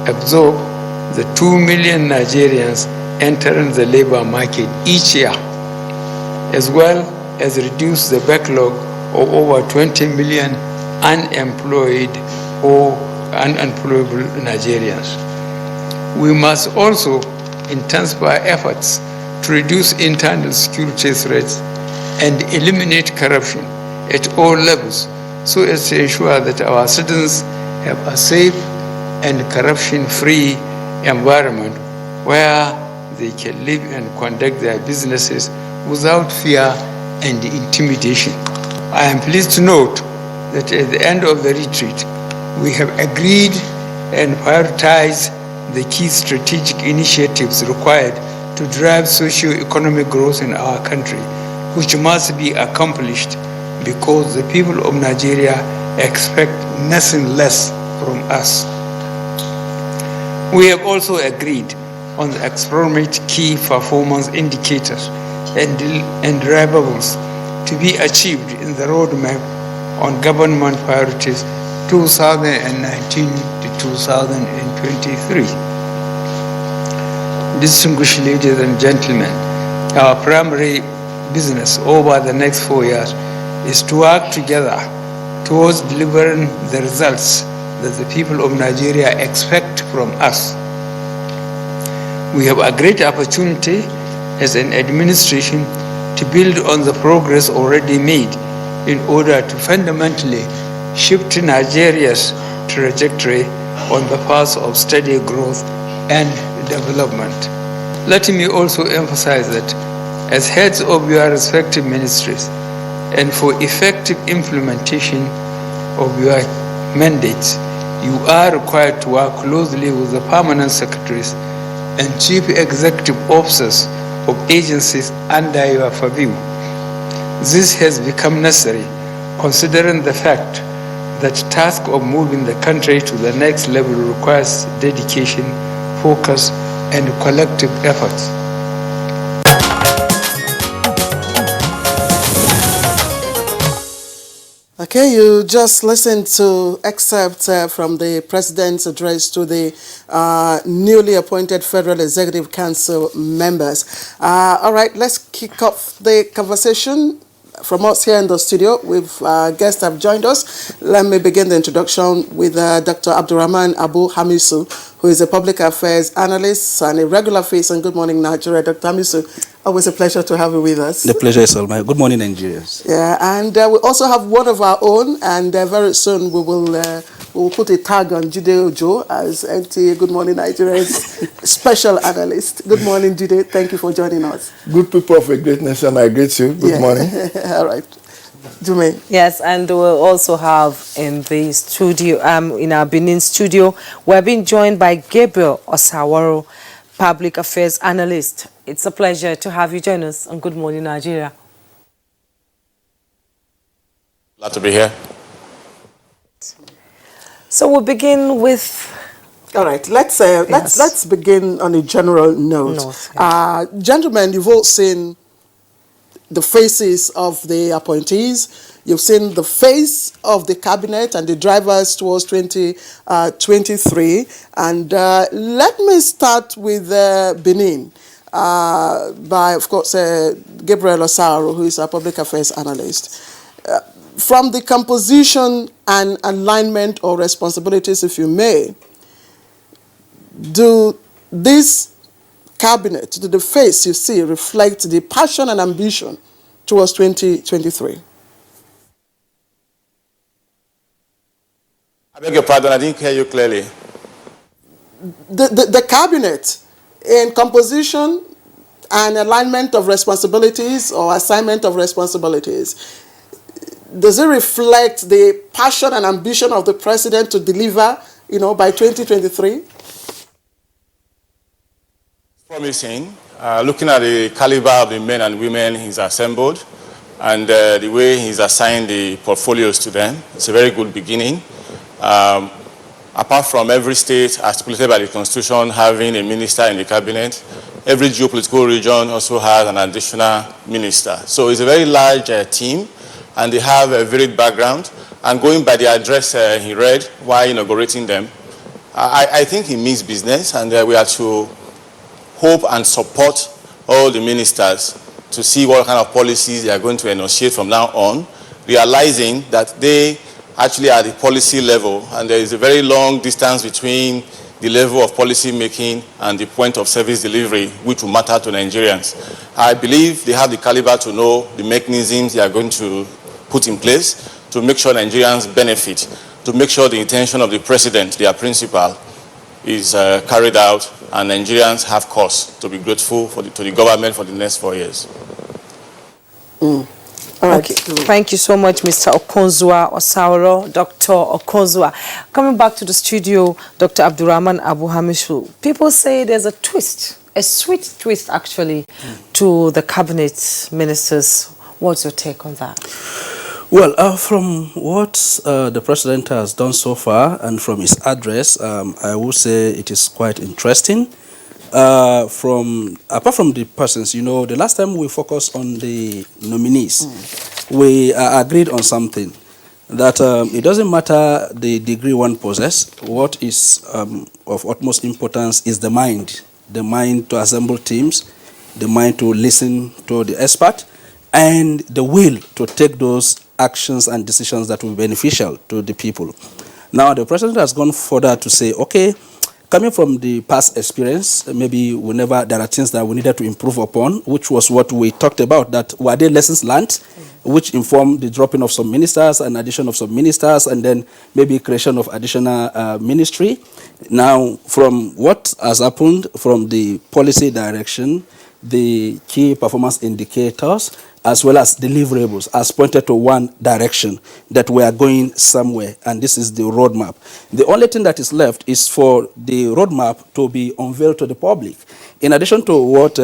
S2: absorb the 2 million Nigerians entering the labor market each year, as well as reduce the backlog of over 20 million unemployed or unemployable Nigerians. We must also intensify efforts to reduce internal security threats and eliminate corruption at all levels so as to ensure that our citizens have a safe and corruption-free environment where they can live and conduct their businesses without fear and intimidation. I am pleased to note that at the end of the retreat, we have agreed and prioritized the key strategic initiatives required to drive socio-economic growth in our country, which must be accomplished because the people of Nigeria expect nothing less from us. We have also agreed on the exploratory key performance indicators and deliverables to be achieved in the roadmap on government priorities 2019 to 2023. Distinguished ladies and gentlemen, our primary business over the next 4 years is to work together towards delivering the results that the people of Nigeria expect from us. We have a great opportunity as an administration to build on the progress already made in order to fundamentally shift Nigeria's trajectory on the path of steady growth and development. Let me also emphasize that as heads of your respective ministries and for effective implementation of your mandates, you are required to work closely with the permanent secretaries and chief executive officers of agencies under your purview. This has become necessary considering the fact that the task of moving the country to the next level requires dedication, focus, and collective efforts.
S3: Okay, you just listened to excerpts from the President's address to the newly appointed Federal Executive Council members. All right, let's kick off the conversation. from us here in the studio. We've guests have joined us. Let me begin the introduction with Dr. Abdurrahman Abu Hamisu, who is a public affairs analyst and a regular face on Good Morning Nigeria. Dr. Hamisu, always a pleasure to have you with us.
S20: The pleasure is all mine. Good morning, Nigerians.
S3: Yeah, and we also have one of our own, and very soon we will put a tag on Jide Ojo as NTA Good Morning Nigeria's special analyst. Good morning, Jide. Thank you for joining us.
S21: Good people of a great nation, I greet you. Good morning.
S3: All right. Jume.
S1: Yes, and we'll also have in the studio, in our Benin studio, we're being joined by Gabriel Osaworo, public affairs analyst. It's a pleasure to have you join us on Good Morning Nigeria.
S22: Glad to be here.
S1: So we'll begin with.
S3: All right, let's begin on a general note. Gentlemen, you've all seen the faces of the appointees. You've seen the face of the cabinet and the drivers towards 2023. And let me start with Benin by, of course, Gabriel Osaworo, who is a public affairs analyst. From the composition and alignment or responsibilities, if you may, do this cabinet, do the face you see reflect the passion and ambition towards 2023?
S22: I beg your pardon, I didn't hear you clearly.
S3: The cabinet in composition and alignment of responsibilities or assignment of responsibilities, does it reflect the passion and ambition of the president to deliver, by 2023?
S22: Promising. Looking at the caliber of the men and women he's assembled and the way he's assigned the portfolios to them, it's a very good beginning. Apart from every state, as stipulated by the Constitution, having a minister in the cabinet, every geopolitical region also has an additional minister. So it's a very large team, and they have a varied background. And going by the address he read while inaugurating them, I think he means business, and we are to hope and support all the ministers to see what kind of policies they are going to enunciate from now on, realizing that they actually are at the policy level, and there is a very long distance between the level of policy making and the point of service delivery, which will matter to Nigerians. I believe they have the caliber to know the mechanisms they are going to put in place to make sure Nigerians benefit, to make sure the intention of the president, their principal, is carried out, and Nigerians have cause to be grateful to the government for the next 4 years.
S1: Okay. Thank you so much, Mr. Okonzua Osaworo, Dr. Okonzua. Coming back to the studio, Dr. Abdurrahman Abu Hamisu, people say there's a twist, a sweet twist actually, to the cabinet ministers. What's your take on that?
S20: Well, from what the president has done so far and from his address, I would say it is quite interesting. Apart from the persons, the last time we focused on the nominees, we agreed on something, that it doesn't matter the degree one possesses. What is of utmost importance is the mind to assemble teams, the mind to listen to the expert, and the will to take those actions and decisions that will be beneficial to the people. Now, the president has gone further to say, okay, coming from the past experience, maybe there are things that we needed to improve upon, which was what we talked about, that were there lessons learned, which informed the dropping of some ministers and addition of some ministers, and then maybe creation of additional ministry. Now, from what has happened from the policy direction, the key performance indicators, as well as deliverables, has pointed to one direction, that we are going somewhere, and this is the roadmap. The only thing that is left is for the roadmap to be unveiled to the public. In addition to what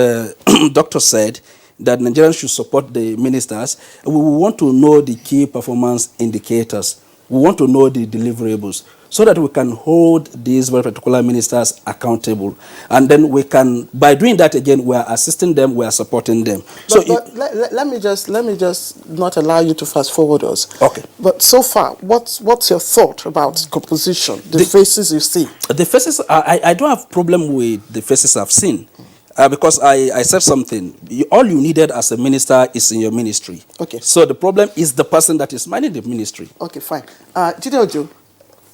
S20: Doctor said, that Nigerians should support the ministers, we want to know the key performance indicators. We want to know the deliverables, so that we can hold these very particular ministers accountable. And then we can, by doing that again, we are assisting them, we are supporting them.
S3: Let me just not allow you to fast forward us.
S20: Okay.
S3: But so far, what's your thought about composition, the faces you see?
S20: The faces, I don't have problem with the faces I've seen. Because I said something. All you needed as a minister is in your ministry.
S3: Okay.
S20: So the problem is the person that is managing the ministry.
S3: Okay, fine. Chidojo,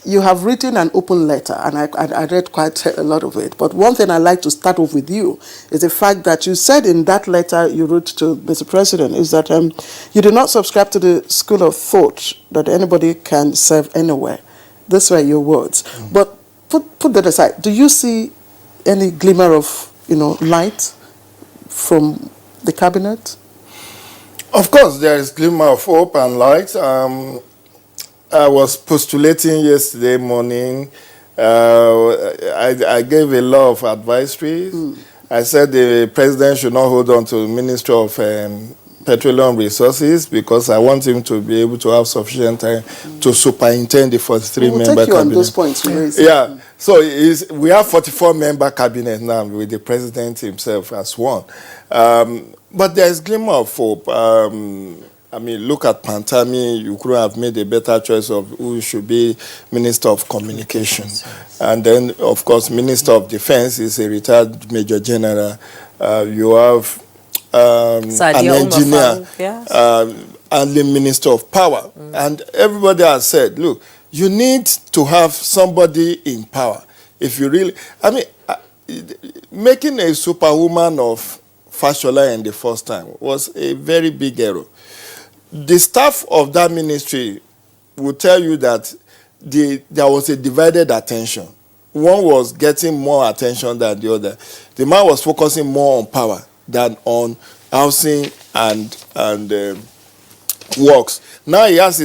S3: you have written an open letter, and I read quite a lot of it. But one thing I'd like to start off with you is the fact that you said in that letter you wrote to Mr. President is that you do not subscribe to the school of thought that anybody can serve anywhere. Those were your words. But put that aside. Do you see any glimmer of light from the cabinet?
S21: Of course, there is glimmer of hope and light. I was postulating yesterday morning. I gave a lot of advisories. I said the president should not hold on to the Ministry of Petroleum Resources because I want him to be able to have sufficient time to superintend the 43-member cabinet.
S3: We'll take you on those points.
S21: Yeah. So we have 44-member cabinet now with the president himself as one. But there is glimmer of hope. I mean, look at Pantami. You could have made a better choice of who should be Minister of Communications. And then, of course, Minister of Defense is a retired Major General. You have an engineer, and the Minister of Power. And everybody has said, look, you need to have somebody in power. If you really, I mean, making a superwoman of Fashola in the first time was a very big error. The staff of that ministry will tell you that there was a divided attention. One was getting more attention than the other. The man was focusing more on power than on housing and works. Now he has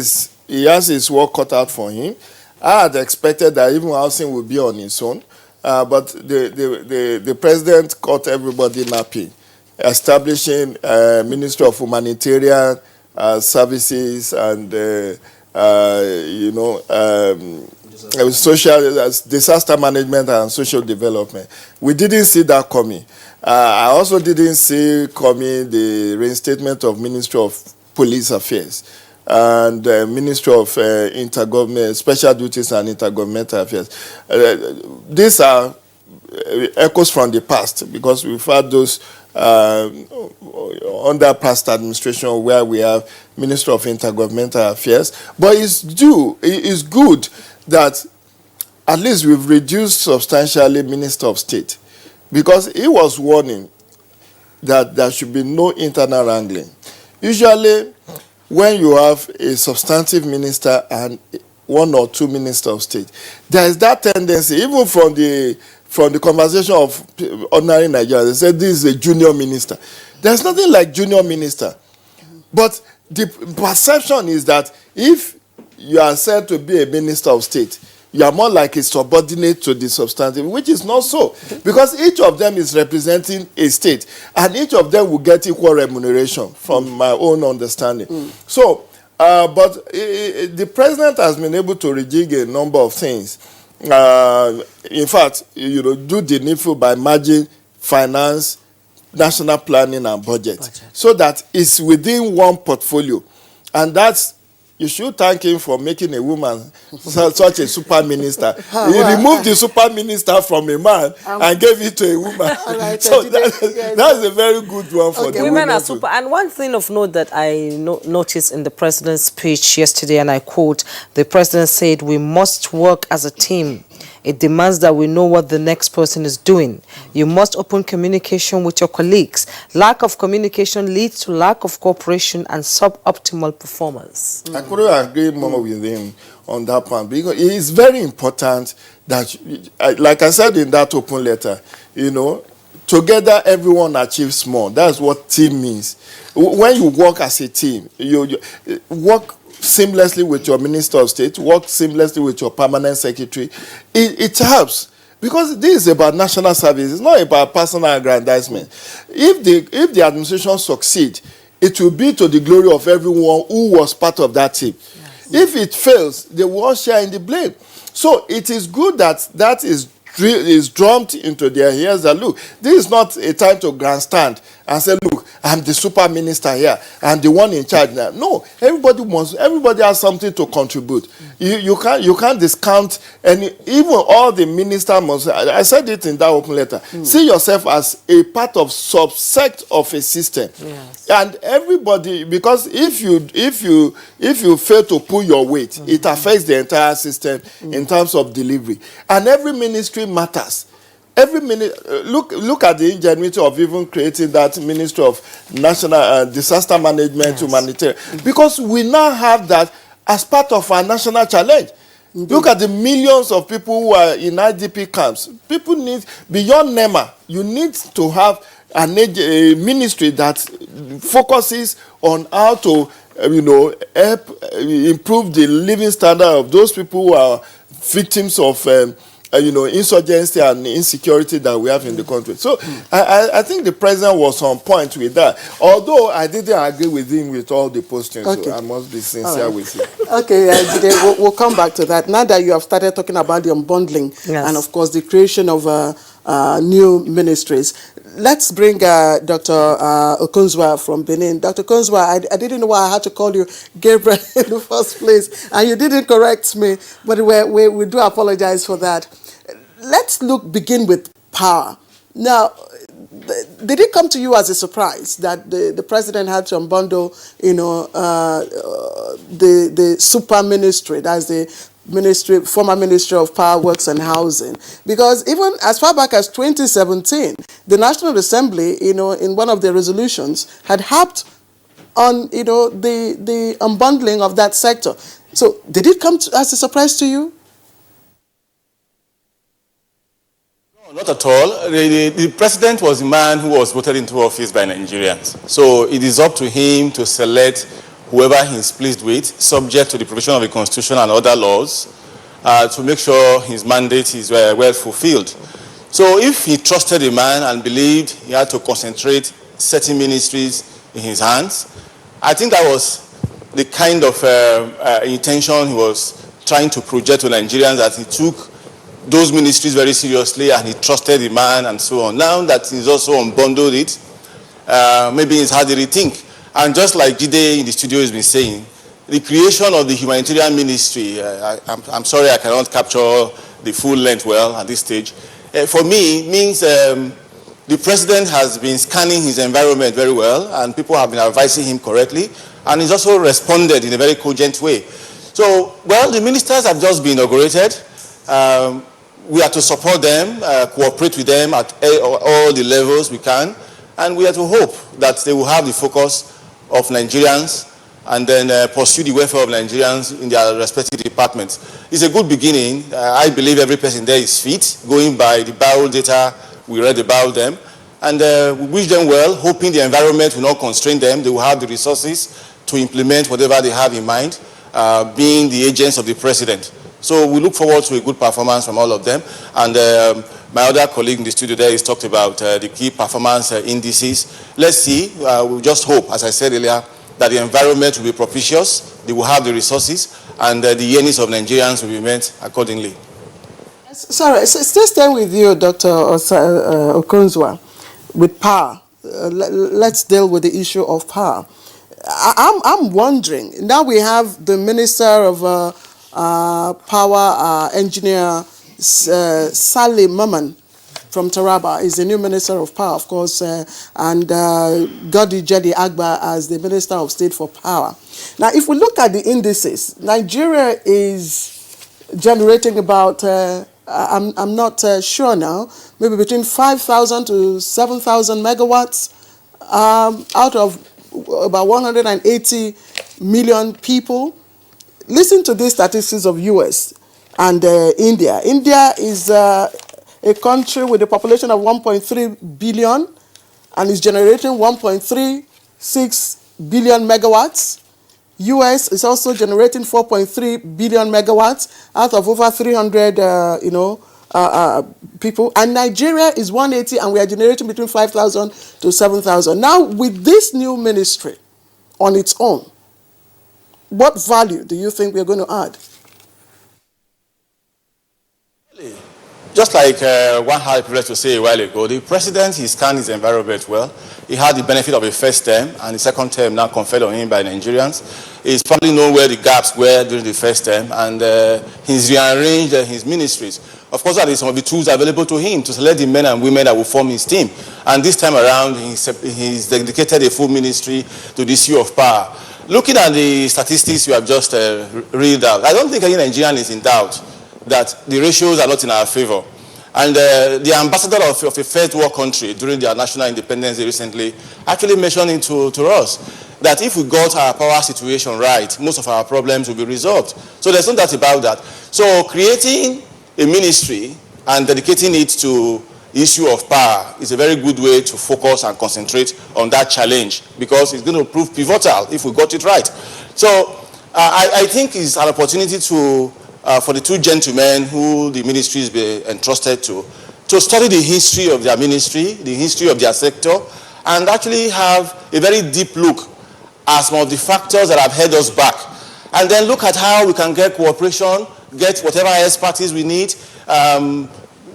S21: his work cut out for him. I had expected that even housing would be on its own, but the president caught everybody napping, establishing a Ministry of Humanitarian Services and social disaster management and social development. We didn't see that coming. I also didn't see coming the reinstatement of Ministry of Police Affairs and Ministry of Intergovernment, Special Duties and Intergovernmental Affairs. These are echoes from the past because we've had those under past administration where we have Ministry of Intergovernmental Affairs. But it's good that at least we've reduced substantially Minister of State because he was warning that there should be no internal wrangling. Usually, when you have a substantive minister and one or two ministers of state, there is that tendency, even from the conversation of ordinary Nigerians, they say this is a junior minister. There's nothing like junior minister. But the perception is that if you are said to be a minister of state, you are more like a subordinate to the substantive, which is not so. Because each of them is representing a state, and each of them will get equal remuneration, from my own understanding. So, but the president has been able to rejig a number of things. In fact, do the needful by merging finance, national planning, and budget. So that it's within one portfolio. And that's, you should thank him for making a woman such a super minister. He removed the super minister from a man and gave it to a woman. So that's a very good one for the
S1: women are super. And one thing of note that I noticed in the president's speech yesterday, and I quote, the president said, "We must work as a team. It demands that we know what the next person is doing. You must open communication with your colleagues. Lack of communication leads to lack of cooperation and suboptimal performance."
S21: I couldn't agree more with him on that point, because it is very important that, like I said in that open letter, together everyone achieves more. That's what team means. When you work as a team, you work seamlessly with your Minister of State, work seamlessly with your permanent secretary. It helps, because this is about national service. It's not about personal aggrandizement. If the administration succeeds, it will be to the glory of everyone who was part of that team. Yes. If it fails, they will all share in the blame. So it is good that is is drummed into their ears that, look, this is not a time to grandstand and say, look, I'm the super minister here, I'm the one in charge now. No, everybody has something to contribute. You can't discount any, even all the ministers must, I said it in that open letter, see yourself as a part of subset of a system.
S1: Yes.
S21: And everybody, because if you fail to pull your weight, it affects the entire system in terms of delivery. And every ministry matters. Every minute, look at the ingenuity of even creating that Ministry of National Disaster Management, humanitarian, because we now have that as part of our national challenge. Look at the millions of people who are in IDP camps. People need, beyond NEMA, you need to have a ministry that focuses on how to, help improve the living standard of those people who are victims of insurgency and insecurity that we have in the country. So I think the president was on point with that. Although I didn't agree with him with all the postings,
S3: Okay.
S21: so I must be sincere with you.
S3: Okay, Jide, we'll come back to that. Now that you have started talking about the unbundling and, of course, the creation of new ministries, let's bring Dr. Okonzwa from Benin. Dr. Okonzwa, I didn't know why I had to call you Gabriel in the first place, and you didn't correct me, but we do apologize for that. Let's begin with power. Now, did it come to you as a surprise that the president had to unbundle, the super ministry, that's the former Ministry of Power, Works and Housing? Because even as far back as 2017, the National Assembly, in one of their resolutions, had harped on, the unbundling of that sector. So did it come as a surprise to you?
S22: Not at all. The president was a man who was voted into office by Nigerians. So it is up to him to select whoever he is pleased with, subject to the provision of the Constitution and other laws, to make sure his mandate is well fulfilled. So if he trusted a man and believed he had to concentrate certain ministries in his hands, I think that was the kind of intention he was trying to project to Nigerians, that he took those ministries very seriously and he trusted the man and so on. Now that he's also unbundled it, maybe he's had to rethink. And just like Jide in the studio has been saying, the creation of the humanitarian ministry, I'm sorry I cannot capture the full length well at this stage. For me, means the president has been scanning his environment very well, and people have been advising him correctly, and he's also responded in a very cogent way. So, well, the ministers have just been inaugurated. We are to support them, cooperate with them at all the levels we can, and we are to hope that they will have the focus of Nigerians and then pursue the welfare of Nigerians in their respective departments. It's a good beginning. I believe every person there is fit, going by the bio data we read about them, and we wish them well, hoping the environment will not constrain them. They will have the resources to implement whatever they have in mind, being the agents of the president. So we look forward to a good performance from all of them. And my other colleague in the studio there has talked about the key performance indices. Let's see. We just hope, as I said earlier, that the environment will be propitious, they will have the resources, and the yearnings of Nigerians will be met accordingly.
S3: Sorry, still staying with you, Dr. Okonzwa, with power. Let's deal with the issue of power. I'm wondering, now we have the Minister of Power, Engineer Saleh Maman from Taraba is the new Minister of Power, of course, and Godi Jedi Agba as the Minister of State for Power. Now, if we look at the indices, Nigeria is generating about, I'm not sure now, maybe between 5,000 to 7,000 megawatts out of about 180 million people. Listen to these statistics of US and India. India is a country with a population of 1.3 billion and is generating 1.36 billion megawatts. US is also generating 4.3 billion megawatts out of over 300 people. And Nigeria is 180 and we are generating between 5,000 to 7,000. Now, with this new ministry on its own, what value do you think we're going to add?
S22: Just like one had the privilege to say a while ago, the president, he scanned his environment well. He had the benefit of a first term, and the second term now conferred on him by Nigerians. He's probably known where the gaps were during the first term, and he's rearranged his ministries. Of course, that is some of the tools available to him to select the men and women that will form his team. And this time around, he's dedicated a full ministry to the issue of power. Looking at the statistics you have just read out, I don't think any Nigerian is in doubt that the ratios are not in our favor. And the ambassador of a first world country during their national independence day recently actually mentioned to us that if we got our power situation right, most of our problems will be resolved. So there's no doubt about that. So creating a ministry and dedicating it to the issue of power is a very good way to focus and concentrate on that challenge, because it's going to prove pivotal if we got it right. So I think it's an opportunity for the two gentlemen who the ministry is entrusted to study the history of their ministry, the history of their sector, and actually have a very deep look at some of the factors that have held us back. And then look at how we can get cooperation, get whatever expertise we need,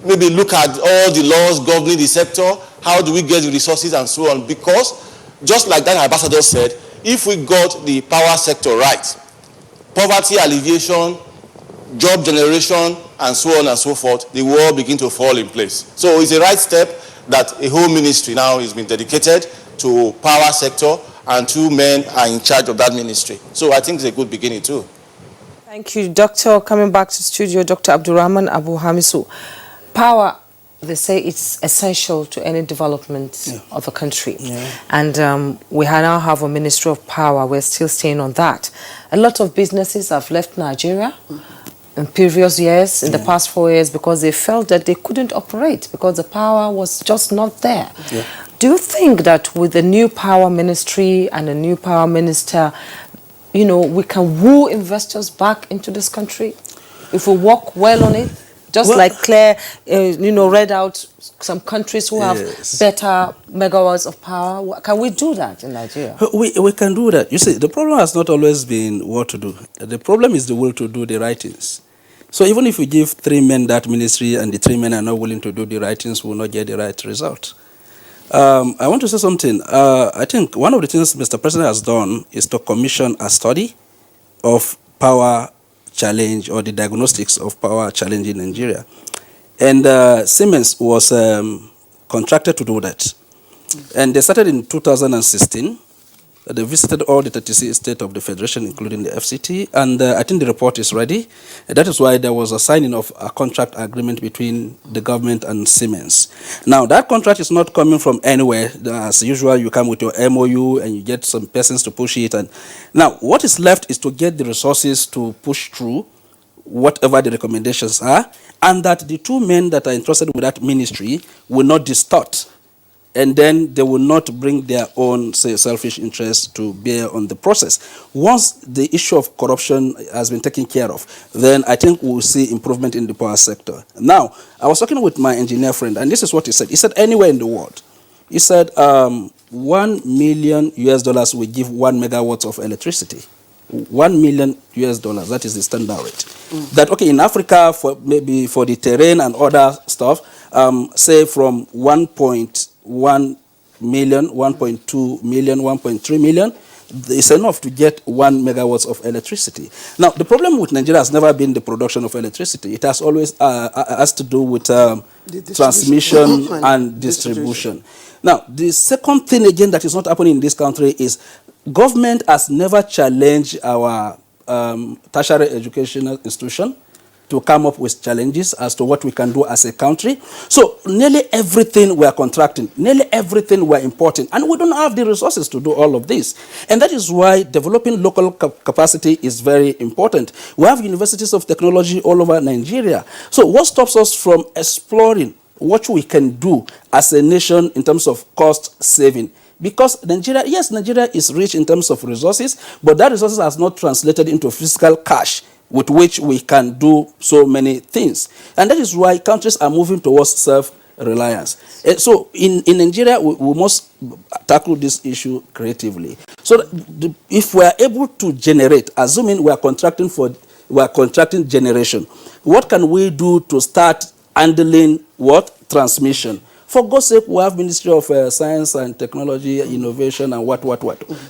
S22: maybe look at all the laws governing the sector, how do we get the resources and so on. Because just like that ambassador said, if we got the power sector right, poverty alleviation, job generation, and so on and so forth, the world begin to fall in place. So it's a right step that a whole ministry now has been dedicated to power sector, and two men are in charge of that ministry. So I think it's a good beginning too.
S1: Thank you, Doctor. Coming back to studio, Dr. Abdurrahman Abu Hamisu. Power, they say it's essential to any development of a country. And we now have a Ministry of Power. We're still staying on that. A lot of businesses have left Nigeria in previous years, in the past 4 years, because they felt that they couldn't operate because the power was just not there. Do you think that with the new power ministry and a new power minister, you know, we can woo investors back into this country if we work well on it? Just like Claire, you know, read out some countries who have better megawatts of power. Can we do that in Nigeria?
S20: We can do that. You see, the problem has not always been what to do. The problem is the will to do the right things. So even if we give 3 men that ministry and the 3 men are not willing to do the right things, we will not get the right result. I want to say something. I think one of the things Mr. President has done is to commission a study of power challenge, or the diagnostics of power challenge in Nigeria. And Siemens was contracted to do that. And they started in 2016. They visited all the 36 states of the Federation, including the FCT, and I think the report is ready. And that is why there was a signing of a contract agreement between the government and Siemens. Now, that contract is not coming from anywhere. As usual, you come with your MOU and you get some persons to push it. And now, what is left is to get the resources to push through whatever the recommendations are, and that the 2 men that are entrusted with that ministry will not distort, and then they will not bring their own, say, selfish interests to bear on the process. Once the issue of corruption has been taken care of, then I think we'll see improvement in the power sector. Now, I was talking with my engineer friend, and this is what he said. He said anywhere in the world, he said $1 million will give 1 megawatt of electricity. $1 million, that is the standard rate. That, okay, in Africa, for maybe for the terrain and other stuff, say from 1.1 million, 1.2 million, 1.3 million, it's enough to get 1 megawatt of electricity. Now, the problem with Nigeria has never been the production of electricity. It has always has to do with transmission and distribution. Now, the second thing again that is not happening in this country is government has never challenged our tertiary educational institution to come up with challenges as to what we can do as a country. So nearly everything we are contracting, nearly everything we are importing, and we don't have the resources to do all of this. And that is why developing local capacity is very important. We have universities of technology all over Nigeria. So what stops us from exploring what we can do as a nation in terms of cost saving? Because Nigeria, yes, Nigeria is rich in terms of resources, but that resources has not translated into physical cash with which we can do so many things. And that is why countries are moving towards self-reliance. So in Nigeria, we must tackle this issue creatively. So if we are able to generate, assuming we are contracting generation, what can we do to start handling what? Transmission. For God's sake, we have Ministry of Science and Technology, Innovation, and what.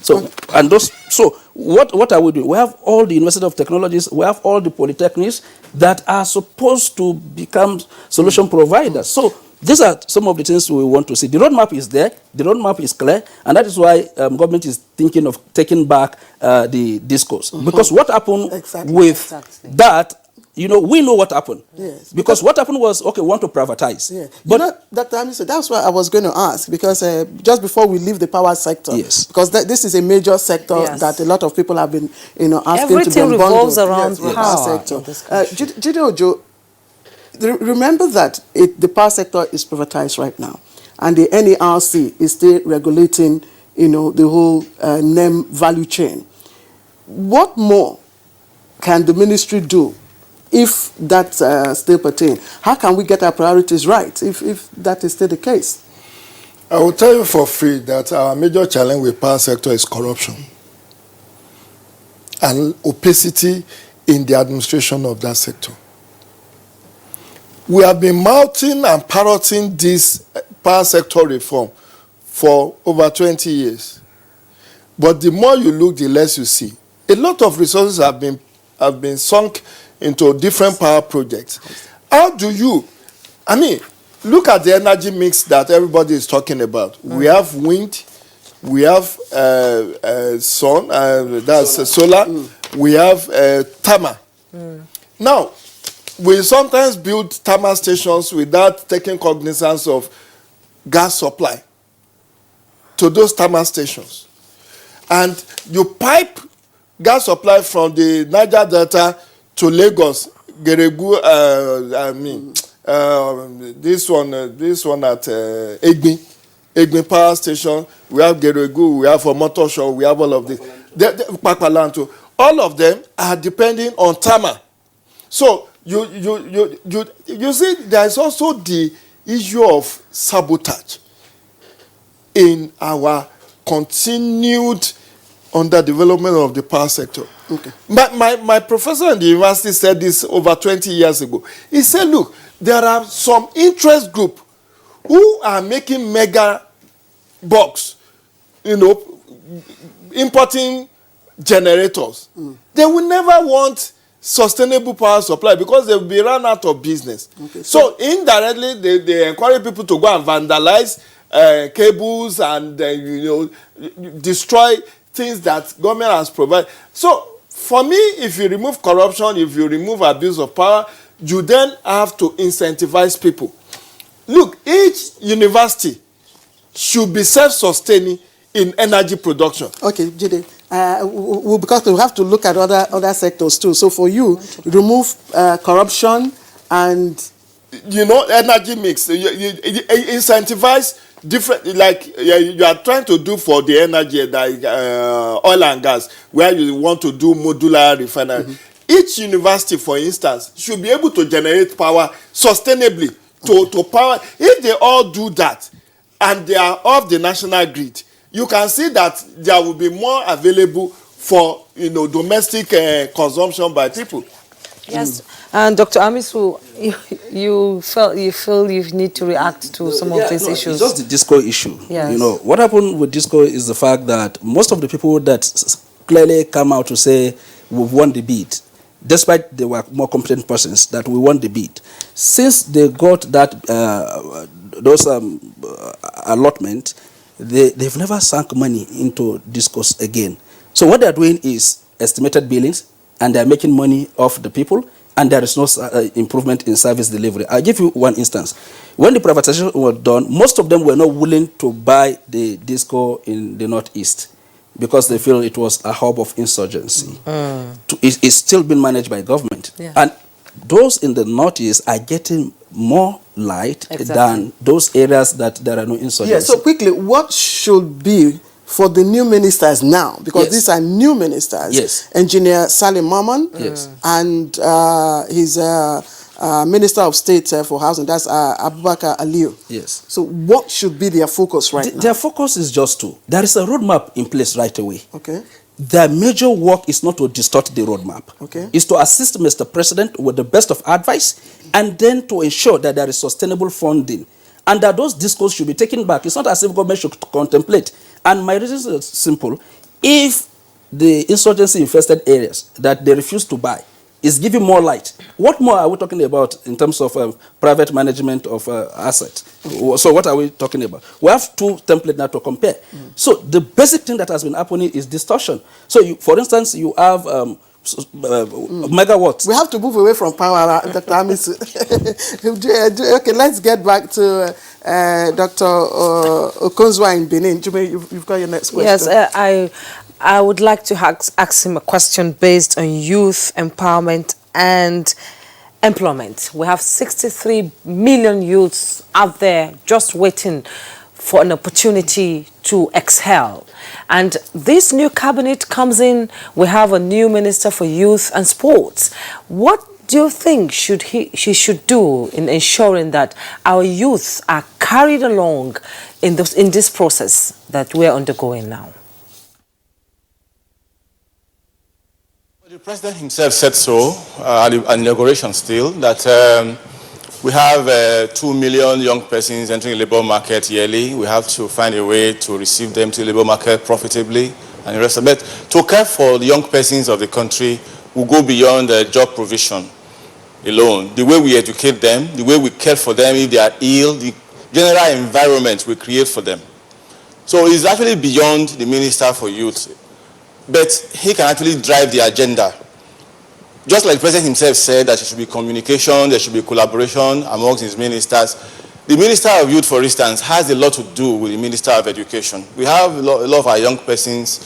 S20: So, and those. So, what are we doing? We have all the University of Technologies. We have all the polytechnics that are supposed to become solution providers. So, these are some of the things we want to see. The roadmap is there. The roadmap is clear, and that is why government is thinking of taking back the discourse. Because what happened with that? You know, we know what happened.
S3: Yes.
S20: Because what happened was, okay, we want to privatize.
S3: Yeah.
S20: But
S3: you know, Dr. Amiso, that's what I was going to ask, because just before we leave the power sector,
S20: yes,
S3: because this is a major sector that a lot of people have been, asking
S1: everything
S3: to be unbundled.
S1: revolves around
S3: the
S1: power.
S3: sector. Jide Ojo, remember that the power sector is privatized right now, and the NERC is still regulating, the whole NEM value chain. What more can the ministry do if that still pertains? How can we get our priorities right if that is still the case?
S21: I will tell you for free that our major challenge with power sector is corruption and opacity in the administration of that sector. We have been mouthing and parroting this power sector reform for over 20 years. But the more you look, the less you see. A lot of resources have been sunk into different power projects. How do you, look at the energy mix that everybody is talking about. We have wind, we have sun, that's solar. We have thermal. Now, we sometimes build thermal stations without taking cognizance of gas supply to those thermal stations. And you pipe gas supply from the Niger Delta to Lagos, Geregu, this one at Egbe Power Station, we have Geregu, we have Omotosho, we have all of this. Papalanto, all of them are depending on thermal. So you see, there is also the issue of sabotage in our continued underdevelopment of the power sector.
S3: Okay.
S21: My professor in the university said this over 20 years ago. He said, look, there are some interest group who are making mega bucks, importing generators. They will never want sustainable power supply because they will be run out of business.
S3: Okay.
S21: So indirectly, they encourage people to go and vandalize cables and destroy things that government has provided. So for me, if you remove corruption, if you remove abuse of power, you then have to incentivize people. Look, each university should be self-sustaining in energy production.
S3: Okay, Jide, because we have to look at other sectors too. So for you, remove corruption and
S21: energy mix. You incentivize different, like you are trying to do for the energy, like oil and gas, where you want to do modular refinery. Each university, for instance, should be able to generate power sustainably to power. If they all do that and they are off the national grid, you can see that there will be more available for domestic consumption by people.
S1: Yes, and Dr. Amisu, you feel you need to react to some of these issues.
S20: It's just the disco issue.
S1: Yes.
S20: What happened with disco is the fact that most of the people that clearly come out to say we've won the bid, despite they were more competent persons, that we won the bid, since they got that those allotment, they've never sunk money into discourse again. So what they're doing is estimated billings, and they're making money off the people, and there is no improvement in service delivery. I'll give you one instance. When the privatization was done, most of them were not willing to buy the disco in the Northeast because they feel it was a hub of insurgency. It's still being managed by government.
S1: Yeah.
S20: And those in the Northeast are getting more light than those areas that there are no insurgency.
S3: Yeah, so quickly, what should be for the new ministers now, because these are new ministers, Engineer Salim Maman and his Minister of State for Housing, that's Abubakar Aliyu.
S20: Yes.
S3: So what should be their focus right now?
S20: Their focus is just two. There is a roadmap in place right away.
S3: Okay.
S20: their major work is not to distort the roadmap.
S3: Okay.
S20: It's to assist Mr. President with the best of advice and then to ensure that there is sustainable funding and that those discourses should be taken back. It's not as if government should contemplate. And my reason is simple. If the insurgency-infested areas that they refuse to buy is giving more light, what more are we talking about in terms of private management of assets? So what are we talking about? We have two templates now to compare. So the basic thing that has been happening is distortion. So for instance, you have megawatts.
S3: We have to move away from power, Dr. Amisu. Okay, let's get back to Dr. Okonzwa in Benin. You've got your next question.
S1: Yes, I would like to ask him a question based on youth empowerment and employment. We have 63 million youths out there just waiting for an opportunity to excel. And this new cabinet comes in, we have a new minister for youth and sports. What do you think she should do in ensuring that our youth are carried along in this process that we're undergoing now?
S22: The president himself said so at the inauguration still, that we have 2 million young persons entering the labor market yearly. We have to find a way to receive them to the labor market profitably and the rest of it. To care for the young persons of the country will go beyond job provision alone. The way we educate them, the way we care for them if they are ill, the general environment we create for them. So it's actually beyond the Minister for Youth. But he can actually drive the agenda. Just like the President himself said that there should be communication, there should be collaboration amongst his ministers. The Minister of Youth, for instance, has a lot to do with the Minister of Education. We have a lot of our young persons,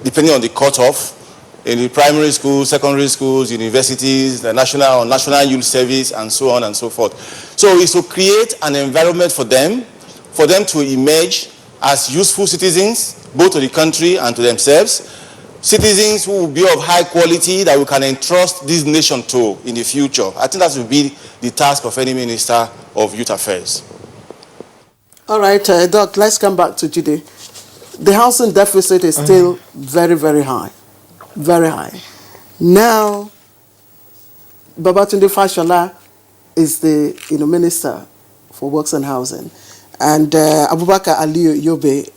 S22: depending on the cutoff, in the primary schools, secondary schools, universities, the national youth service, and so on and so forth. So it's to create an environment for them to emerge as useful citizens, both to the country and to themselves, citizens who will be of high quality that we can entrust this nation to in the future. I think that will be the task of any Minister of Youth Affairs.
S3: All right, Doc, let's come back to Jide. The housing deficit is still very, very high. Very high. Now, Babatunde Fashola is the Minister for Works and Housing. And Abubakar Aliyu Yobe,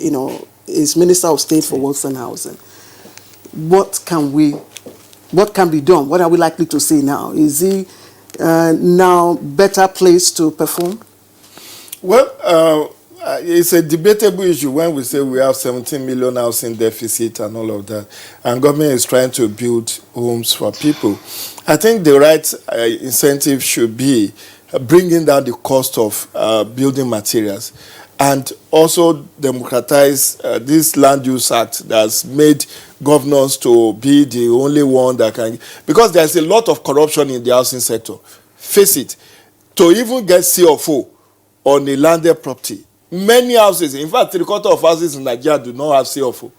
S3: is Minister of State for Works and Housing. What can be done? What are we likely to see now? Is he now better placed to perform?
S21: Well, it's a debatable issue when we say we have 17 million housing deficit and all of that, and government is trying to build homes for people. I think the right incentive should be bringing down the cost of building materials, and also democratize this Land Use Act that's made governors to be the only one that can, because there's a lot of corruption in the housing sector. Face it, to even get CFO on a landed property, many houses, in fact, 3/4 of houses in Nigeria do not have CFO.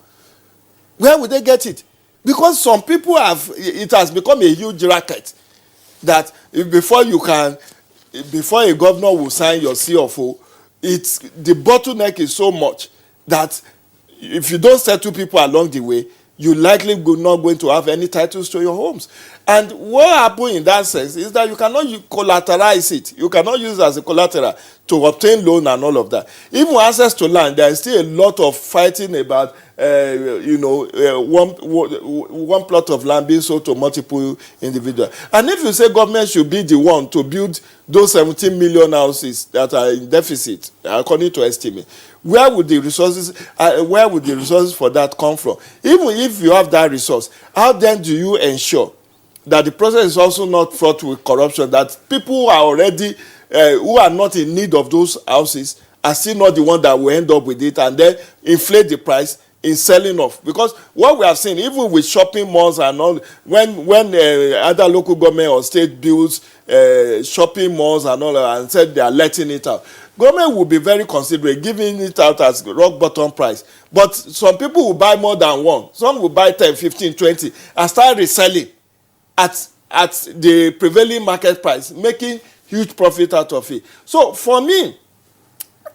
S21: Where would they get it? Because some people it has become a huge racket that before a governor will sign your CFO, the bottleneck is so much that if you don't settle people along the way, you likely will not going to have any titles to your homes. And what happened in that sense is that you cannot collateralize it. You cannot use it as a collateral to obtain loan and all of that. Even access to land, there is still a lot of fighting about one plot of land being sold to multiple individuals. And if you say government should be the one to build those 17 million houses that are in deficit, according to estimate, where would the resources for that come from? Even if you have that resource, how then do you ensure that the process is also not fraught with corruption, that people who are already who are not in need of those houses are still not the one that will end up with it and then inflate the price in selling off? Because what we have seen, even with shopping malls and all, when other local government or state builds shopping malls and all, and said they are letting it out, government will be very considerate, giving it out as rock bottom price. But some people will buy more than one. Some will buy 10, 15, 20 and start reselling at the prevailing market price, making huge profit out of it. So for me,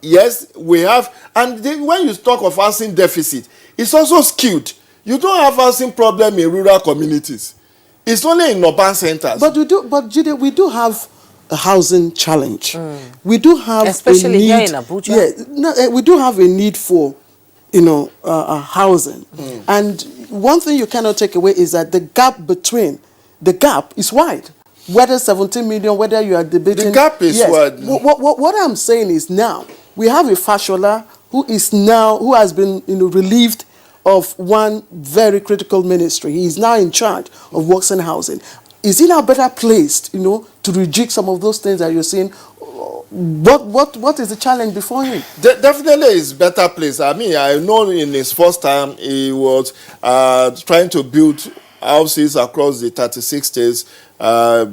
S21: yes, we have, and when you talk of housing deficit, it's also skewed. You don't have housing problem in rural communities. It's only in urban centers.
S3: But Jide, we do have a housing challenge. We do have
S1: especially
S3: a need,
S1: here in Abuja.
S3: Yeah, no, we do have a need for, housing. And one thing you cannot take away is that the gap is wide. Whether 17 million, whether you are debating,
S21: the gap is wide.
S3: What I'm saying is now we have a Fashola who has been relieved of one very critical ministry. He is now in charge of works and housing. Is he now better placed, to rejig some of those things that you're saying? What is the challenge before him?
S21: Definitely is better placed. I mean, I know in his first time he was trying to build houses across the 36 states. I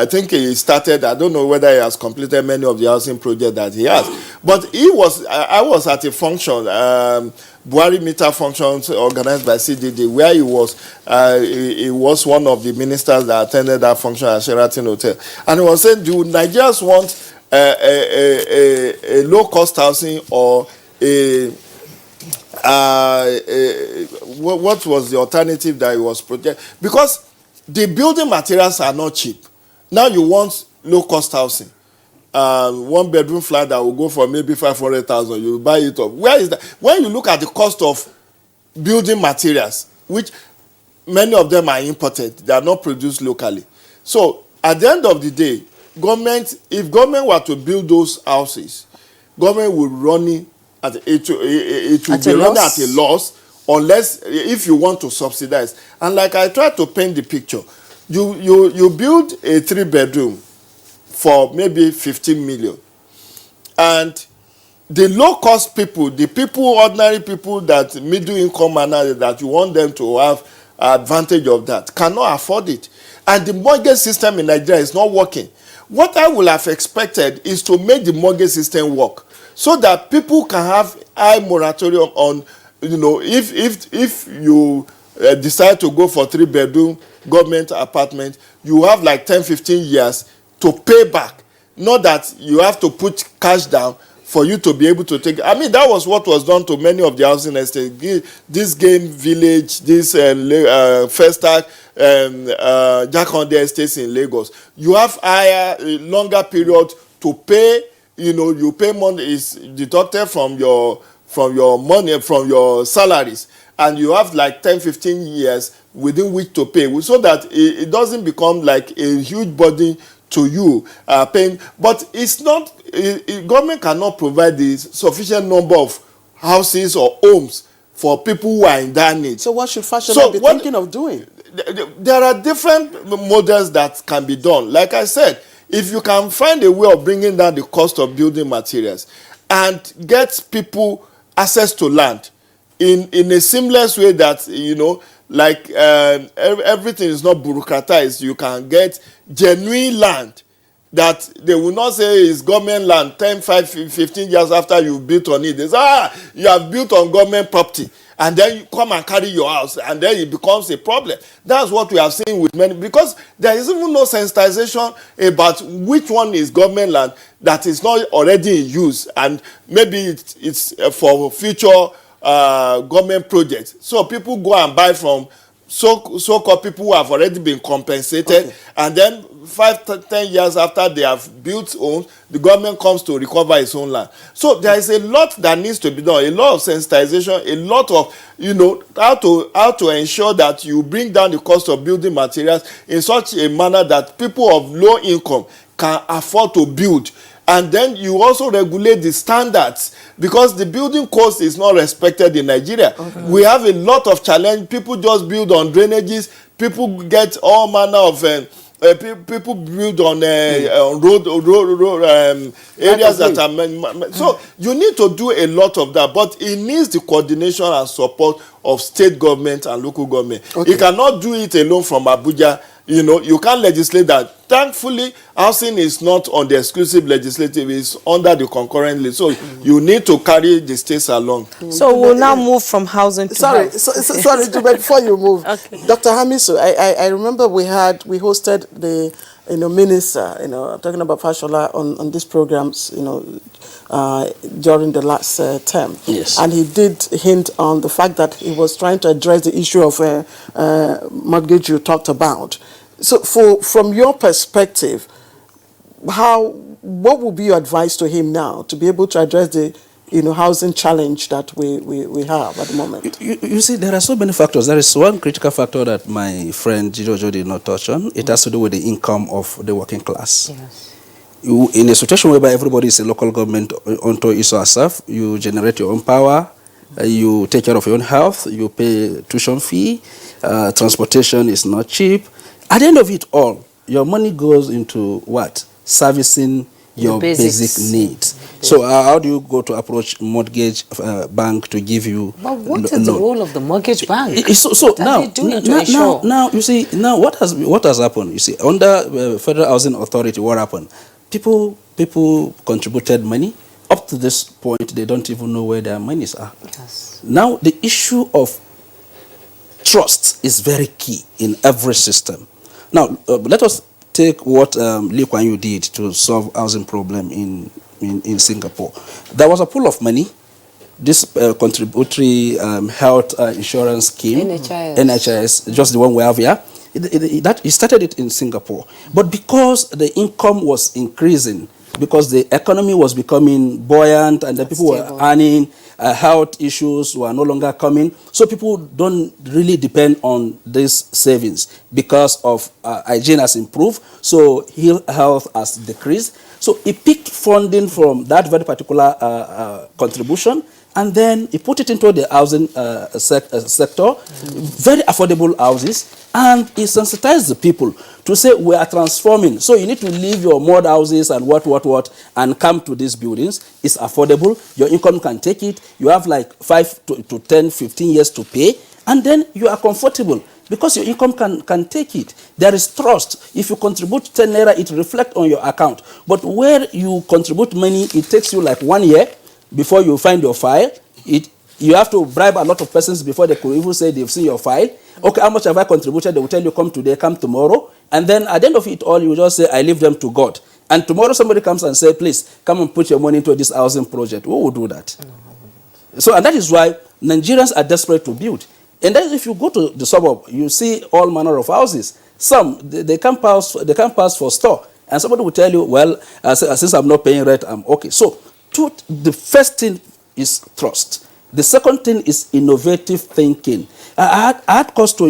S21: think he started, I don't know whether he has completed many of the housing projects that he has. But I was at a function, Buhari meter functions organized by CDD, where he was one of the ministers that attended that function at Sheraton Hotel. And he was saying, do Nigerians want a low-cost housing or what was the alternative that he was projecting? Because the building materials are not cheap. Now you want low-cost housing. One bedroom flat that will go for maybe 500,000, you buy it up. Where is that? When you look at the cost of building materials, which many of them are imported, they are not produced locally. So at the end of the day, if government were to build those houses, government would run it at a loss, unless if you want to subsidize. And like I tried to paint the picture, you build a 3-bedroom for maybe 15 million, and the low-cost people, ordinary people that middle income and that you want them to have advantage of that, cannot afford it. And the mortgage system in Nigeria is not working. What I would have expected is to make the mortgage system work, so that people can have high moratorium on, if you decide to go for 3-bedroom government apartment, you have like 10-15 years to pay back. Not that you have to put cash down for you to be able to take. I mean, that was what was done to many of the housing estates. This Game Village, this Festac, Jakonde estates in Lagos. You have longer period to pay. You pay money is deducted from your money, from your salaries, and you have like 10-15 years within which to pay, so that it doesn't become like a huge burden to you paying. But it's not, government cannot provide the sufficient number of houses or homes for people who are in that need.
S3: So what should Fashola be thinking of doing?
S21: There are different models that can be done. Like I said, if you can find a way of bringing down the cost of building materials and get people access to land in a seamless way that, everything is not bureaucratized, you can get genuine land that they will not say is government land 10, 5, 15 years after you built on it. They say, you have built on government property, and then you come and carry your house, and then it becomes a problem. That's what we have seen with many, because there is even no sensitization about which one is government land that is not already in use, and maybe it's for future government projects. So people go and buy from so-called people who have already been compensated, and then 5 to 10 years after they have built homes, the government comes to recover its own land. So there is a lot that needs to be done, a lot of sensitization, a lot of, how to ensure that you bring down the cost of building materials in such a manner that people of low income can afford to build. And then you also regulate the standards, because the building cost is not respected in Nigeria. We have a lot of challenge. People just build on drainages. People get all manner of people build on road areas that are so you need to do a lot of that, but it needs the coordination and support of state government and local government. You cannot do it alone from Abuja. You can't legislate that. Thankfully, housing is not on the exclusive legislative, it's under the concurrent list. So you need to carry the states along.
S1: So we'll now move from housing to health.
S3: Sorry, before you move, okay. Dr. Hamisu, I remember we hosted minister, talking about Fashola on these programs, during the last term.
S20: Yes.
S3: And he did hint on the fact that he was trying to address the issue of mortgage you talked about. So from your perspective, what would be your advice to him now to be able to address the housing challenge that we have at the moment?
S20: You see, there are so many factors. There is one critical factor that my friend Jojo did not touch on. It has to do with the income of the working class.
S1: Yes.
S20: In a situation whereby everybody is a local government unto his or herself, you generate your own power, you take care of your own health, you pay tuition fee, transportation is not cheap. At the end of it all, your money goes into what? Servicing your basic needs. So how do you go to approach mortgage bank to give you?
S1: But what is the role of the mortgage bank?
S20: So now you see, now what has happened? You see, under Federal Housing Authority, what happened? People contributed money. Up to this point, they don't even know where their monies are.
S1: Yes.
S20: Now the issue of trust is very key in every system. Now let us take what Lee Kuan Yew did to solve housing problem in Singapore. There was a pool of money, this contributory health insurance scheme, NHIS, just the one we have here. He started it in Singapore. But because the income was increasing, because the economy was becoming buoyant and the people were earning, health issues were no longer coming. So people don't really depend on these savings because of hygiene has improved. So health has decreased. So he picked funding from that very particular contribution, and then he put it into the housing sector, very affordable houses, and he sensitized the people to say we are transforming. So you need to leave your mud houses and what, and come to these buildings. It's affordable. Your income can take it. You have like 5 to 10, 15 years to pay, and then you are comfortable because your income can take it. There is trust. If you contribute 10 naira, it reflects on your account. But where you contribute money, it takes you like 1 year before you find your file. You have to bribe a lot of persons before they could even say they've seen your file. Okay, how much have I contributed? They will tell you, come today, come tomorrow. And then at the end of it all, you just say, I leave them to God. And tomorrow somebody comes and say, please, come and put your money into this housing project. Who would do that? So, and that is why Nigerians are desperate to build. And then if you go to the suburb, you see all manner of houses. Some, they can't pass for store. And somebody will tell you, well, since I'm not paying rent, I'm okay. So, the first thing is trust. The second thing is innovative thinking. I had cause to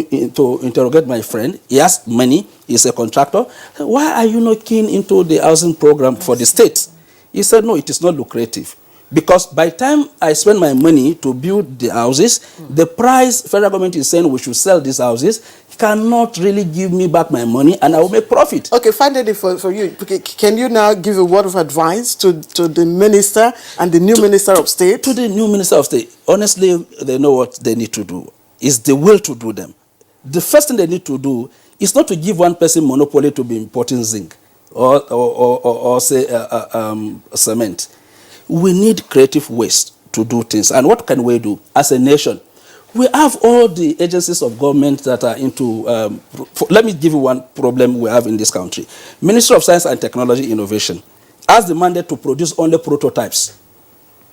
S20: interrogate my friend. He has money. He's a contractor. Why are you not keen into the housing program for the state? He said, no, it is not lucrative. Because by the time I spend my money to build the houses, the price federal government is saying we should sell these houses cannot really give me back my money, and I will make profit.
S3: Okay, finally for you, can you now give a word of advice to the minister and the new minister of state?
S20: To the new minister of state, honestly, they know what they need to do. It's the will to do them. The first thing they need to do is not to give one person monopoly to be importing zinc or say cement. We need creative ways to do things. And what can we do as a nation? We have all the agencies of government that are into, let me give you one problem we have in this country. Ministry of Science and Technology Innovation has the mandate to produce only prototypes.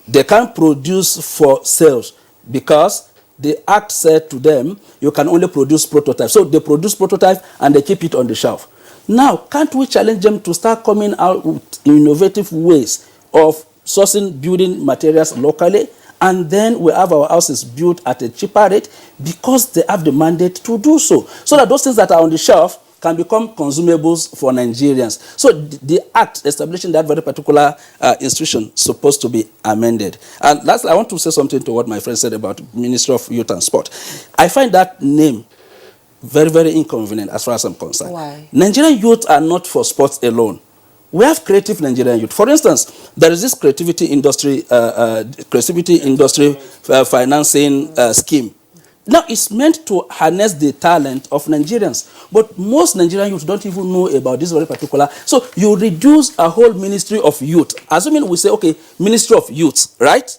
S20: They can't produce for sales because the act said to them, you can only produce prototypes. So they produce prototypes and they keep it on the shelf. Now, can't we challenge them to start coming out with innovative ways of sourcing building materials locally, and then we have our houses built at a cheaper rate because they have the mandate to do so. So that those things that are on the shelf can become consumables for Nigerians. So the act establishing that very particular institution is supposed to be amended. And lastly, I want to say something to what my friend said about Ministry of Youth and Sport. I find that name very, very inconvenient as far as I'm concerned.
S1: Why?
S20: Nigerian youth are not for sports alone. We have creative Nigerian youth. For instance, there is this creativity industry financing scheme. Now, it's meant to harness the talent of Nigerians. But most Nigerian youth don't even know about this very particular. So you reduce a whole ministry of youth. Assuming we say, okay, Ministry of Youth, right?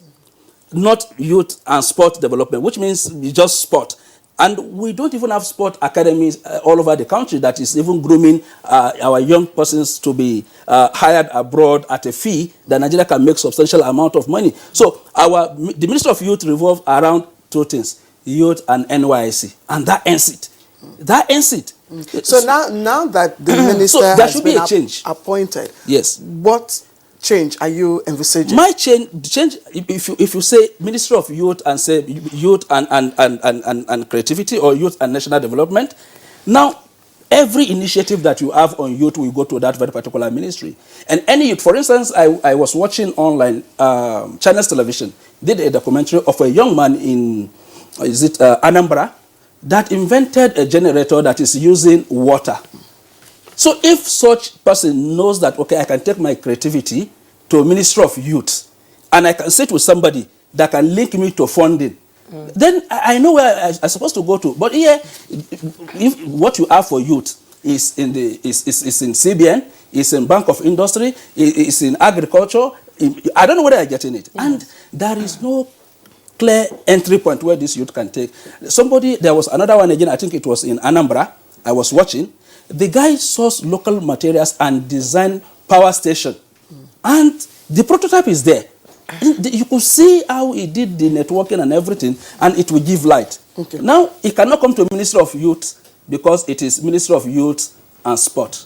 S20: Not youth and sport development, which means just sport. And we don't even have sport academies all over the country that is even grooming our young persons to be hired abroad at a fee that Nigeria can make substantial amount of money. So the Ministry of Youth revolves around two things, youth and NYSC, and that ends it. That ends it.
S3: So now that the minister
S20: so there
S3: has
S20: should
S3: been
S20: be a change.
S3: appointed,
S20: yes,
S3: what change are you envisaging?
S20: My change, if you say Ministry of Youth and say youth and creativity or youth and national development, now every initiative that you have on youth will go to that very particular ministry. And any youth, for instance, I was watching online Channels Television, did a documentary of a young man in, Anambra, that invented a generator that is using water. So if such person knows that, okay, I can take my creativity to Ministry of Youth, and I can sit with somebody that can link me to funding, then I know where I'm supposed to go to. But here, if what you have for youth is in CBN, is in Bank of Industry, is in agriculture, I don't know where I'm getting it. And there is no clear entry point where this youth can take. There was another one again, I think it was in Anambra, I was watching. The guy sourced local materials and designed power station. And the prototype is there. You could see how he did the networking and everything, and it will give light. Okay. Now, it cannot come to Ministry of Youth because it is Ministry of Youth and Sport.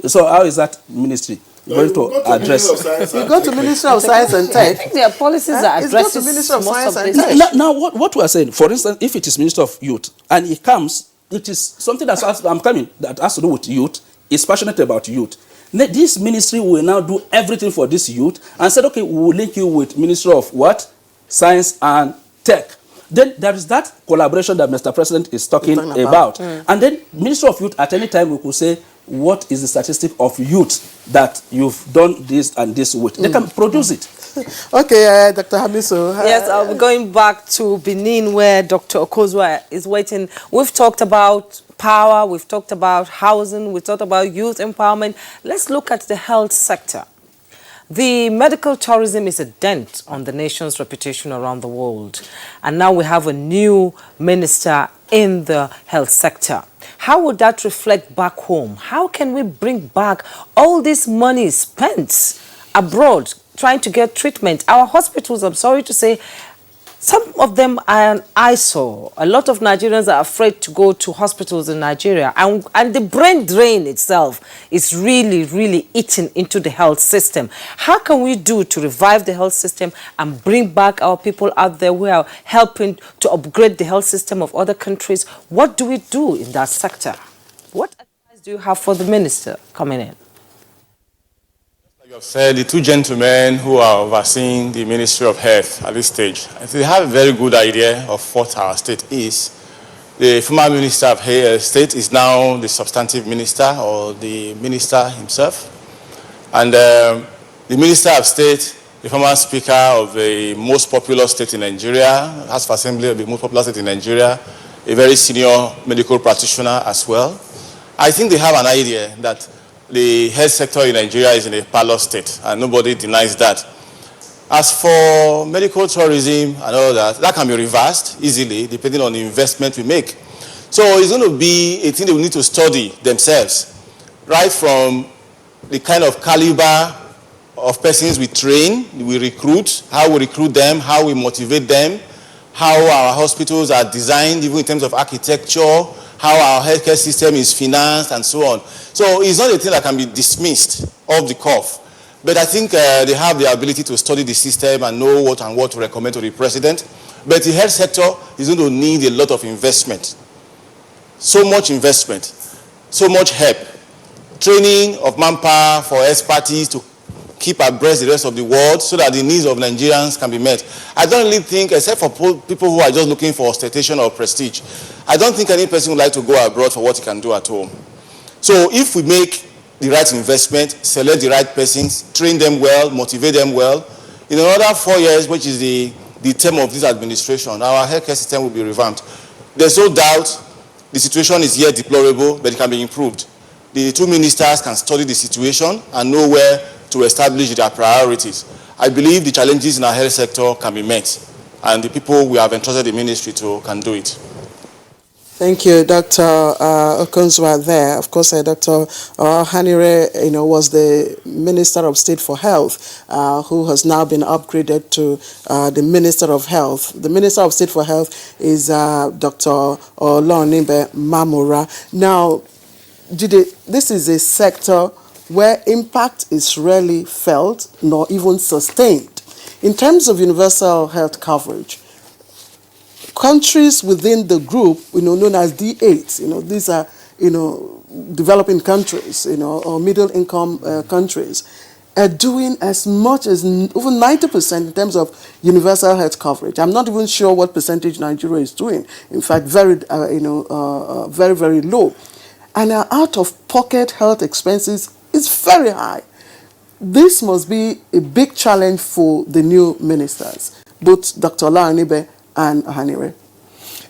S20: So how is that ministry going to address?
S3: You go to Ministry of Science and Tech.
S1: I think their policies are addressing
S3: Ministry of
S1: most
S3: Science
S1: of
S3: and
S1: this.
S3: Tech.
S20: Now what we are saying, for instance, if it is Minister of Youth and he comes, it is something that has to do with youth, is passionate about youth. This ministry will now do everything for this youth and said, okay, we will link you with Ministry of what? Science and Tech. Then there is that collaboration that Mr. President is talking about. And then Ministry of Youth, at any time, we could say, what is the statistic of youth that you've done this and this with? They can produce it.
S3: Okay, Dr. Hamiso.
S1: Yes, I'll be going back to Benin where Dr. Okozwa is waiting. We've talked about power, we've talked about housing, we've talked about youth empowerment. Let's look at the health sector. The medical tourism is a dent on the nation's reputation around the world. And now we have a new minister in the health sector. How would that reflect back home? How can we bring back all this money spent abroad trying to get treatment? Our hospitals, I'm sorry to say, some of them are an eyesore. A lot of Nigerians are afraid to go to hospitals in Nigeria. And the brain drain itself is really, really eating into the health system. How can we do to revive the health system and bring back our people out there who are helping to upgrade the health system of other countries? What do we do in that sector? What advice do you have for the minister coming in?
S22: You have said the two gentlemen who are overseeing the Ministry of Health at this stage, I think they have a very good idea of what our state is. The former Minister of State is now the substantive minister or the minister himself. And the Minister of State, the former Speaker of the most popular state in Nigeria, House of Assembly of the most popular state in Nigeria, a very senior medical practitioner as well. I think they have an idea that the health sector in Nigeria is in a parlor state, and nobody denies that. As for medical tourism and all that, that can be reversed easily depending on the investment we make. So it's going to be a thing they will need to study themselves, right from the kind of caliber of persons we train, we recruit, how we recruit them, how we motivate them, how our hospitals are designed, even in terms of architecture, how our healthcare system is financed, and so on. So it's not a thing that can be dismissed off the cuff. But I think they have the ability to study the system and know what to recommend to the president. But the health sector is going to need a lot of investment. So much investment, so much help. Training of manpower for expertise to keep abreast the rest of the world so that the needs of Nigerians can be met. I don't really think, except for people who are just looking for ostentation or prestige, I don't think any person would like to go abroad for what he can do at home. So if we make the right investment, select the right persons, train them well, motivate them well, in another 4 years, which is the term of this administration, our healthcare system will be revamped. There's no doubt the situation is yet deplorable, but it can be improved. The two ministers can study the situation and know where to establish their priorities. I believe the challenges in our health sector can be met, and the people we have entrusted the ministry to can do it.
S3: Thank you, Dr. Okonzwa there. Of course, Dr. Hanire, was the Minister of State for Health, who has now been upgraded to the Minister of Health. The Minister of State for Health is Dr. Olonibe Mamora. Now, Jide, this is a sector where impact is rarely felt nor even sustained. In terms of universal health coverage, countries within the group, known as D8, these are, developing countries, or middle income countries, are doing as much as over 90% in terms of universal health coverage. I'm not even sure what percentage Nigeria is doing. In fact, very, very, very low. And our out-of-pocket health expenses is very high. This must be a big challenge for the new ministers, both Dr. Olanibe and Hanire.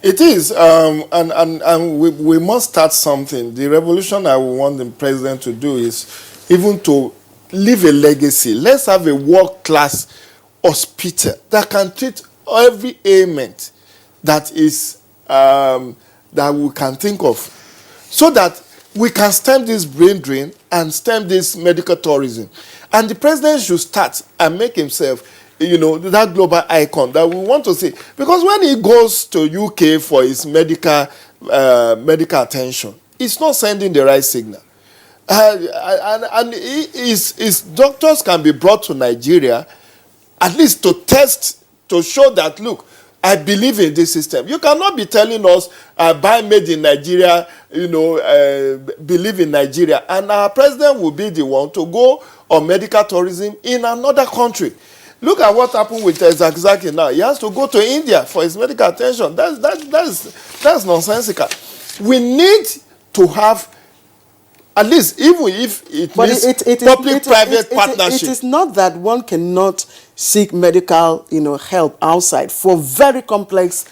S21: It is, and we must start something. The revolution I want the president to do is even to leave a legacy. Let's have a world-class hospital that can treat every ailment that is that we can think of, so that we can stem this brain drain and stem this medical tourism. And the president should start and make himself, that global icon that we want to see. Because when he goes to UK for his medical attention, it's not sending the right signal. And his doctors can be brought to Nigeria, at least to test, to show that, look, I believe in this system. You cannot be telling us, buy made in Nigeria, believe in Nigeria. And our president will be the one to go on medical tourism in another country. Look at what happened with Zakzaki now. He has to go to India for his medical attention. That's nonsensical. We need to have, at least, even if it means public-private partnership.
S3: It is not that one cannot seek medical, help outside for very complex,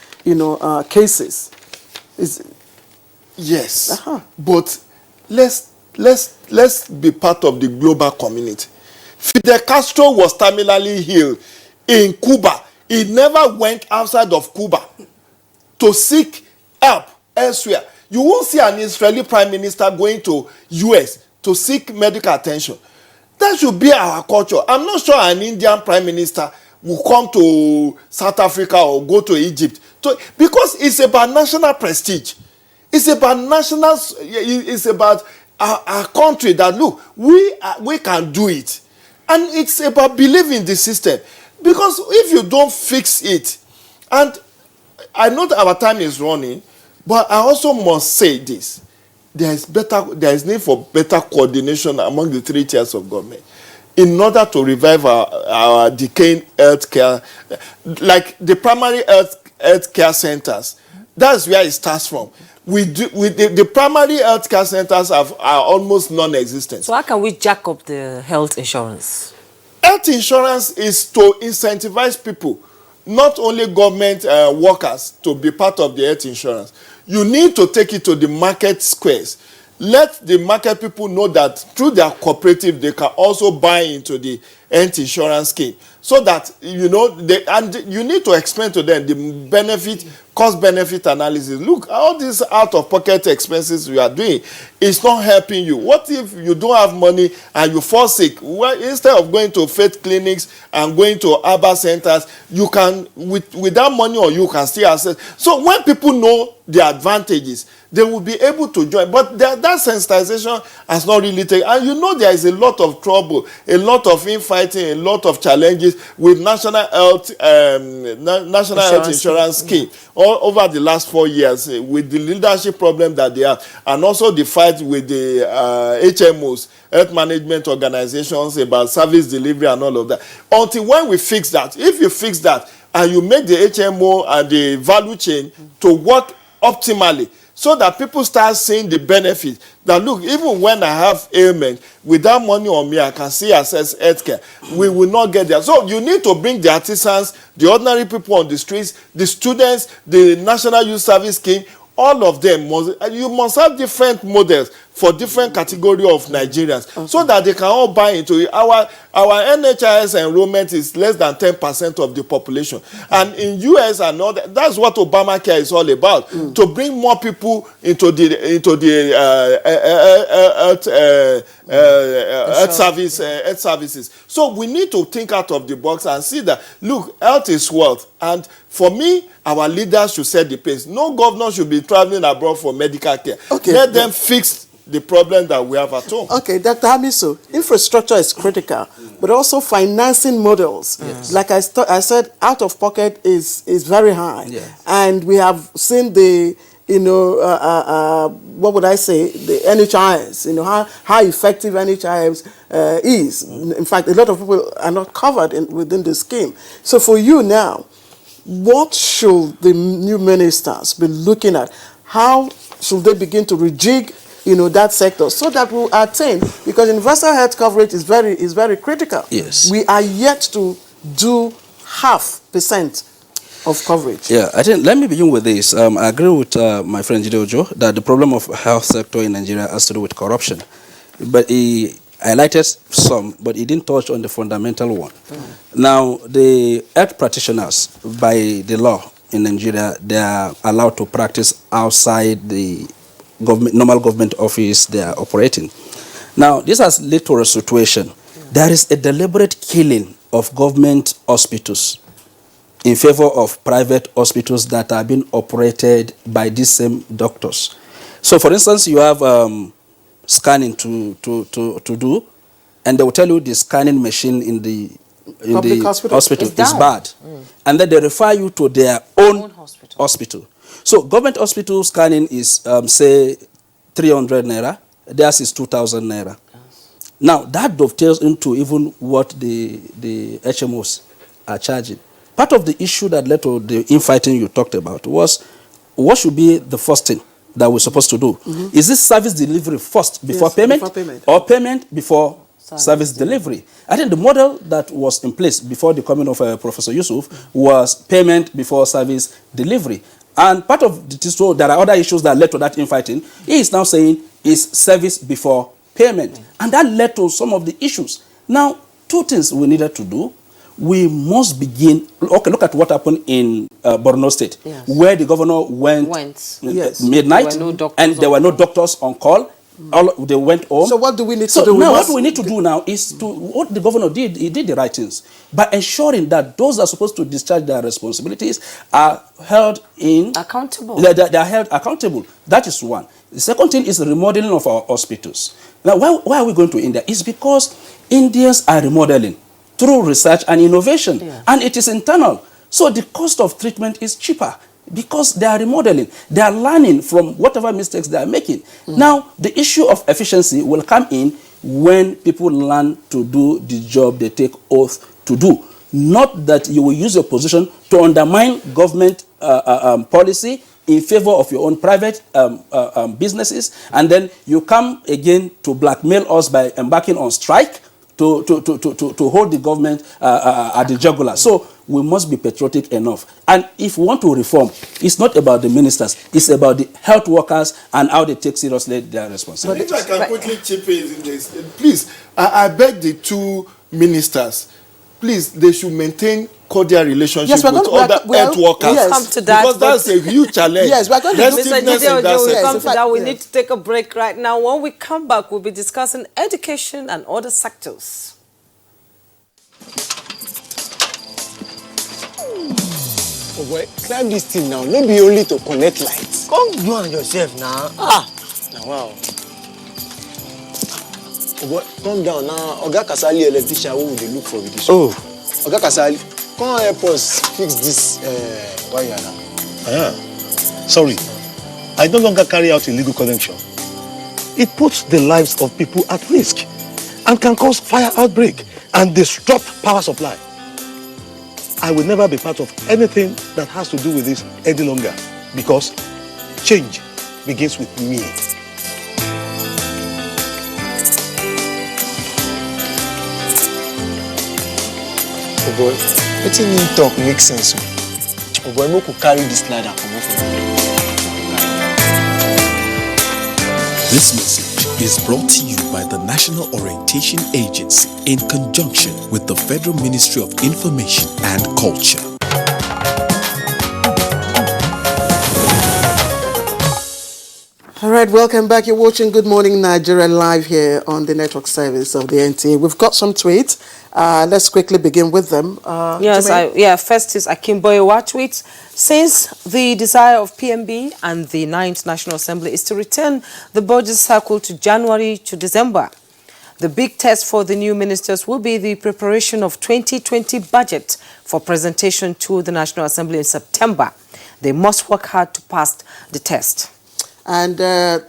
S3: cases.
S21: Yes, but let's be part of the global community. Fidel Castro was terminally ill in Cuba. He never went outside of Cuba to seek help elsewhere. You won't see an Israeli prime minister going to US to seek medical attention. That should be our culture. I'm not sure an Indian prime minister will come to South Africa or go to Egypt. Because it's about national prestige. It's about it's about our country that, look, we can do it. And it's about believing the system. Because if you don't fix it, and I know that our time is running, but I also must say this. There is need for better coordination among the three tiers of government in order to revive our decaying healthcare, like the primary healthcare centers. That's where it starts from. The primary healthcare centers are almost non-existent.
S1: So how can we jack up the health insurance?
S21: Health insurance is to incentivize people, not only government workers, to be part of the health insurance. You need to take it to the market squares. Let the market people know that through their cooperative, they can also buy into the health insurance scheme. So that, and you need to explain to them the benefit, cost-benefit analysis. Look, all these out-of-pocket expenses we are doing is not helping you. What if you don't have money and you fall sick? Well, instead of going to faith clinics and going to herbal centers, you can, with that money, or you can still access. So when people know the advantages, they will be able to join. But that sensitization has not really taken. And there is a lot of trouble, a lot of infighting, a lot of challenges with national health insurance scheme all over the last 4 years, with the leadership problem that they have, and also the fight with the HMOs, health management organizations, about service delivery and all of that. Until when we fix that, if you fix that and you make the HMO and the value chain to work optimally, so that people start seeing the benefit, that look, even when I have ailment, with that money on me, I can still access healthcare. We will not get there. So you need to bring the artisans, the ordinary people on the streets, the students, the National Youth Service Scheme, all of them. You must have different models for different category of Nigerians, so that they can all buy into it. Our NHIS enrollment is less than 10% of the population, and in US and all that, that's what Obamacare is all about, to bring more people into the health services. So we need to think out of the box and see that, look, health is wealth, and for me, our leaders should set the pace. No governor should be traveling abroad for medical care. Okay. Let them fix the problem that we have at home.
S3: Okay, Dr. Hamiso, infrastructure is critical, but also financing models. Yes. Like I said, out of pocket is very high. Yes. And we have seen the, what would I say, the NHIS, how effective NHIS is. In fact, a lot of people are not covered within the scheme. So for you now, what should the new ministers be looking at? How should they begin to rejig that sector, so that we'll attain, because universal health coverage is very critical.
S20: Yes.
S3: We are yet to do 0.5% of coverage.
S20: Yeah, I think, let me begin with this. I agree with my friend Jide Ojo that the problem of health sector in Nigeria has to do with corruption. But he highlighted some, but he didn't touch on the fundamental one. Now, the health practitioners, by the law in Nigeria, they are allowed to practice outside the normal government office they are operating. Now, this has led to a situation. There is a deliberate killing of government hospitals in favor of private hospitals that are being operated by these same doctors. So, for instance, you have scanning to do, and they will tell you the scanning machine in the hospital is bad. And then they refer you to their own hospital. So government hospital scanning is, say, 300 naira. Theirs is 2,000 naira. Yes. Now, that dovetails into even what the HMOs are charging. Part of the issue that led to the infighting you talked about was, what should be the first thing that we're supposed to do? Is this service delivery first before payment, or payment before service delivery? I think the model that was in place before the coming of Professor Yusuf was payment before service delivery. And part of this, so there are other issues that led to that infighting. He is now saying is service before payment. And that led to some of the issues. Now, two things we needed to do. We must begin, okay, look at what happened in Borno State, where the governor went midnight, and there were no doctors on call. They went home.
S3: So what do we need to do?
S20: Now what we need to do now is what the governor did. He did the right things by ensuring that those that are supposed to discharge their responsibilities are held accountable. They are held accountable. That is one. The second thing is the remodeling of our hospitals. Now, why are we going to India? It's because Indians are remodeling through research and innovation, and it is internal. So the cost of treatment is cheaper, because they are remodeling. They are learning from whatever mistakes they are making. Now, the issue of efficiency will come in when people learn to do the job they take oath to do. Not that you will use your position to undermine government policy in favor of your own private businesses, and then you come again to blackmail us by embarking on strike to hold the government at the jugular. So we must be patriotic enough. And if we want to reform, it's not about the ministers, it's about the health workers and how they take seriously their responsibilities.
S21: But if I can quickly chip in this, please, I beg the two ministers, please, they should maintain cordial relationship with other health workers.
S1: We'll come to that,
S21: because that's a huge challenge.
S1: Yes, we're going to
S21: Mr. Jide Ojo,
S1: we'll come to that. We need to take a break right now. When we come back, we'll be discussing education and other sectors.
S6: Oh boy, climb this thing now. Not be only to connect lights. Come you and yourself now. Now wow. Oh boy, come down now. Oga Kasali electrician who they look for with this. Oh, Oga Kasali, come help us fix this wire now.
S7: Sorry, I no longer carry out illegal connection. It puts the lives of people at risk and can cause fire outbreak and disrupt power supply. I will never be part of anything that has to do with this any longer, because change begins with me.
S6: Oh boy, letting him talk makes sense. Oh boy, we could carry this ladder from off.
S14: This message is brought to you by the National Orientation Agency in conjunction with the Federal Ministry of Information and Culture.
S3: All right, welcome back. You're watching Good Morning Nigeria live here on the network service of the NTA. We've got some tweets. Let's quickly begin with them.
S1: First is Akimboyewa tweets. Since the desire of PMB and the 9th National Assembly is to return the budget cycle to January to December, the big test for the new ministers will be the preparation of 2020 budget for presentation to the National Assembly in September. They must work hard to pass the test.
S3: And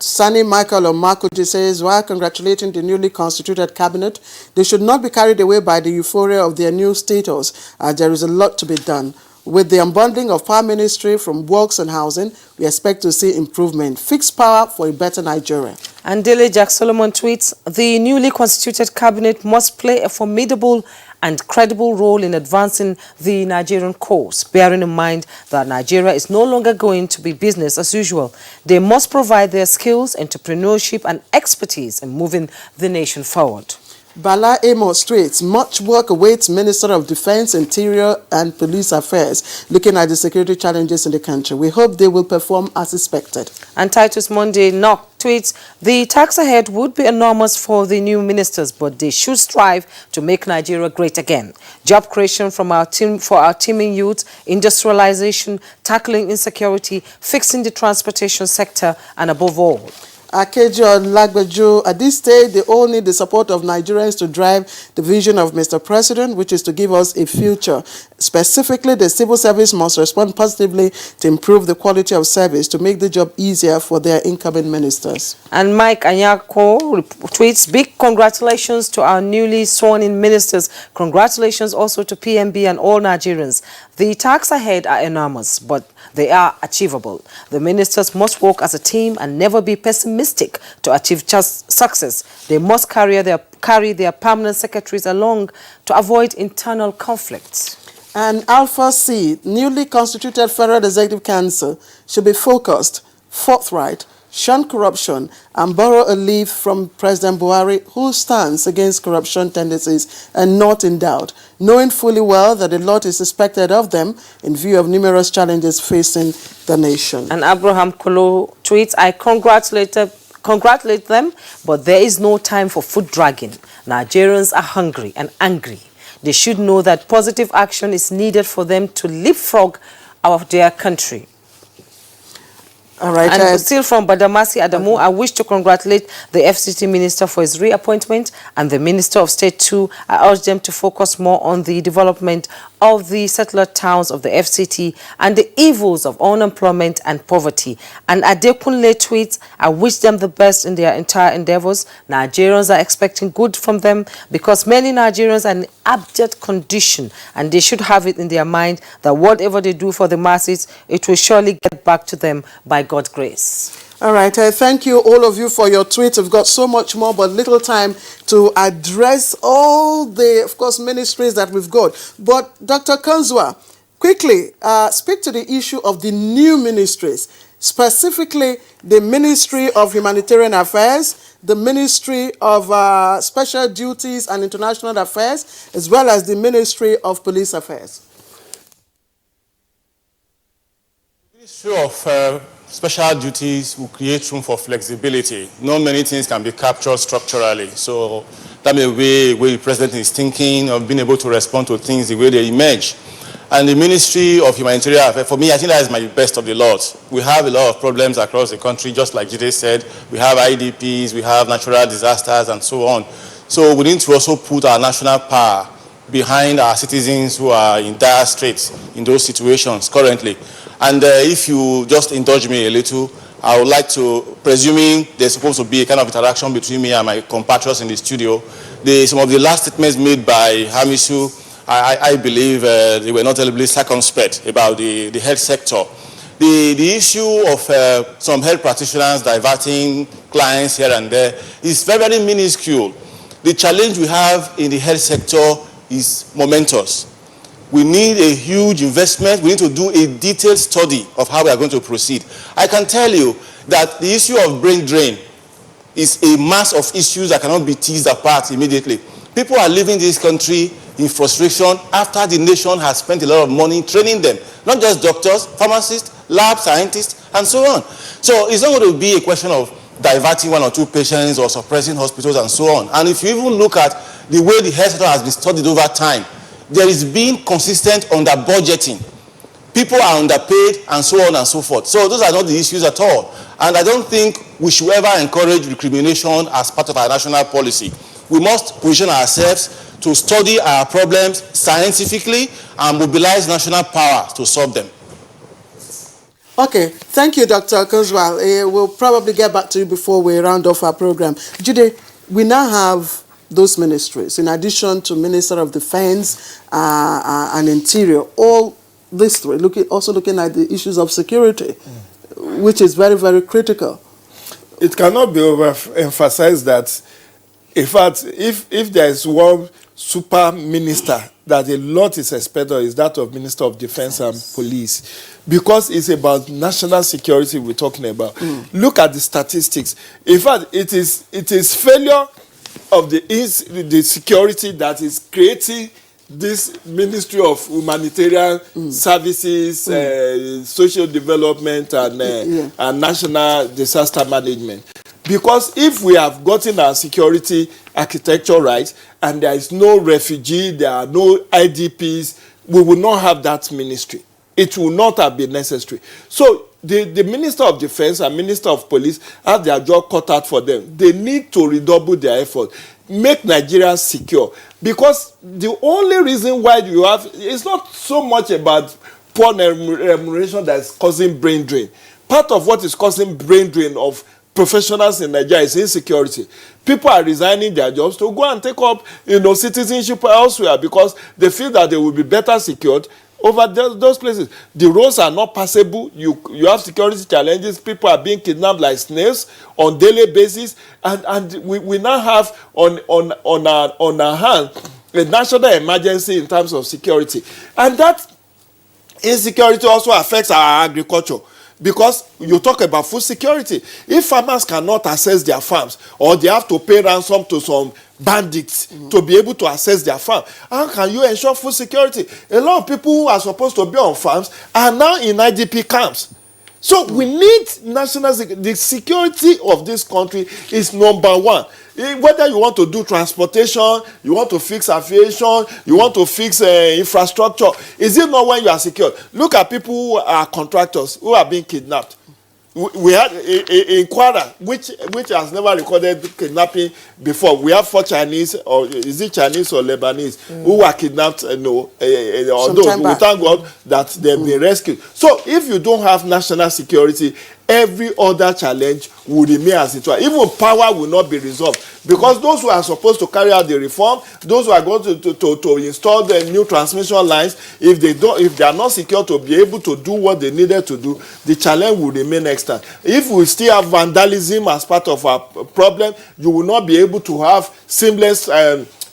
S3: Sani Michael Omakuji says, while congratulating the newly constituted cabinet, they should not be carried away by the euphoria of their new status, as there is a lot to be done. With the unbundling of Power Ministry from Works and Housing, we expect to see improvement. Fix power for a better Nigeria.
S1: And Dele Jack Solomon tweets, the newly constituted cabinet must play a formidable and credible role in advancing the Nigerian cause, bearing in mind that Nigeria is no longer going to be business as usual. They must provide their skills, entrepreneurship and expertise in moving the nation forward.
S3: Bala Amos tweets, much work awaits Minister of Defense, Interior and Police Affairs looking at the security challenges in the country. We hope they will perform as expected.
S1: And Titus Monday Knock tweets, the tax ahead would be enormous for the new ministers, but they should strive to make Nigeria great again. Job creation from our team for our teeming youth, industrialization, tackling insecurity, fixing the transportation sector, and above all,
S3: Akejo Lagbejo, at this stage, they all need the support of Nigerians to drive the vision of Mr. President, which is to give us a future. Specifically, the civil service must respond positively to improve the quality of service to make the job easier for their incoming ministers.
S1: And Mike Anyako tweets, big congratulations to our newly sworn-in ministers. Congratulations also to PMB and all Nigerians. The tasks ahead are enormous, but they are achievable. The ministers must work as a team and never be pessimistic to achieve just success. They must carry their permanent secretaries along to avoid internal conflicts.
S3: And Alpha C, newly constituted Federal Executive Council, should be focused, forthright, shun corruption, and borrow a leaf from President Buhari, who stands against corruption tendencies and not in doubt, knowing fully well that a lot is expected of them in view of numerous challenges facing the nation.
S1: And Abraham Kolo tweets, I congratulate them, but there is no time for foot dragging. Nigerians are hungry and angry. They should know that positive action is needed for them to leapfrog of their country.
S3: All right.
S1: And still from Badamasi Adamu, I wish to congratulate the FCT Minister for his reappointment and the Minister of State too. I urge them to focus more on the development of the settler towns of the FCT and the evils of unemployment and poverty. And Adekunle tweets, I wish them the best in their entire endeavors. Nigerians are expecting good from them because many Nigerians are in abject condition, and they should have it in their mind that whatever they do for the masses, it will surely get back to them by God's grace.
S3: All right, thank you all of you for your tweets. We've got so much more, but little time to address all the, of course, ministries that we've got. But Dr. Kanzwa, quickly speak to the issue of the new ministries, specifically the Ministry of Humanitarian Affairs, the Ministry of Special Duties and International Affairs, as well as the Ministry of Police Affairs.
S22: The Ministry of Special Duties will create room for flexibility. Not many things can be captured structurally. So that may be where the president is thinking of being able to respond to things the way they emerge. And the Ministry of Humanitarian Affairs, for me, I think that is my best of the lot. We have a lot of problems across the country, just like Jide said. We have IDPs, we have natural disasters, and so on. So we need to also put our national power behind our citizens who are in dire straits in those situations currently. And if you just indulge me a little, I would like to, presuming there's supposed to be a kind of interaction between me and my compatriots in the studio, some of the last statements made by Hamisu, I believe they were not terribly circumspect about the health sector. The issue of some health practitioners diverting clients here and there is very, very minuscule. The challenge we have in the health sector is momentous. We need a huge investment. We need to do a detailed study of how we are going to proceed. I can tell you that the issue of brain drain is a mass of issues that cannot be teased apart immediately. People are leaving this country in frustration after the nation has spent a lot of money training them, not just doctors, pharmacists, lab scientists, and so on. So it's not going to be a question of diverting one or two patients or suppressing hospitals and so on. And if you even look at the way the health sector has been studied over time, there is being consistent under budgeting. People are underpaid and so on and so forth. So those are not the issues at all. And I don't think we should ever encourage recrimination as part of our national policy. We must position ourselves to study our problems scientifically and mobilize national power to solve them.
S3: Okay, thank you, Dr. Kozwal. We'll probably get back to you before we round off our program. Jude, we now have those ministries, in addition to Minister of Defense and Interior, all these three, also looking at the issues of security, which is very, very critical.
S21: It cannot be overemphasized that, in fact, if there is one super minister that a lot is expected, is that of Minister of Defense and Police, because it's about national security we're talking about. Look at the statistics. In fact, it is failure of the security that is creating this Ministry of Humanitarian Services, Social Development, and National Disaster Management. Because if we have gotten our security architecture right, and there is no refugee, there are no IDPs, we will not have that ministry. It will not have been necessary. So the Minister of Defense and Minister of Police have their job cut out for them. They need to redouble their effort, make Nigeria secure. Because the only reason why you have, it's not so much about poor remuneration that is causing brain drain. Part of what is causing brain drain of professionals in Nigeria is insecurity. People are resigning their jobs to go and take up, citizenship elsewhere because they feel that they will be better secured over those places. The roads are not passable. You have security challenges. People are being kidnapped like snails on daily basis, and we now have on our hand a national emergency in terms of security, and that insecurity also affects our agriculture. Because you talk about food security. If farmers cannot access their farms, or they have to pay ransom to some bandits to be able to access their farm, how can you ensure food security? A lot of people who are supposed to be on farms are now in IDP camps. So we need national security. The security of this country is number one. Whether you want to do transportation, you want to fix aviation, you want to fix infrastructure, is it not when you are secure? Look at people who are contractors who are being kidnapped. We had in Kwara, which has never recorded kidnapping before. We have 4 Chinese, or is it Chinese or Lebanese, who were kidnapped. Although we thank God that they've been rescued. So if you don't have national security, every other challenge will remain as it was. Even power will not be resolved, because those who are supposed to carry out the reform, those who are going to install the new transmission lines, if they are not secure to be able to do what they needed to do, the challenge will remain extant. If we still have vandalism as part of our problem, you will not be able to have seamless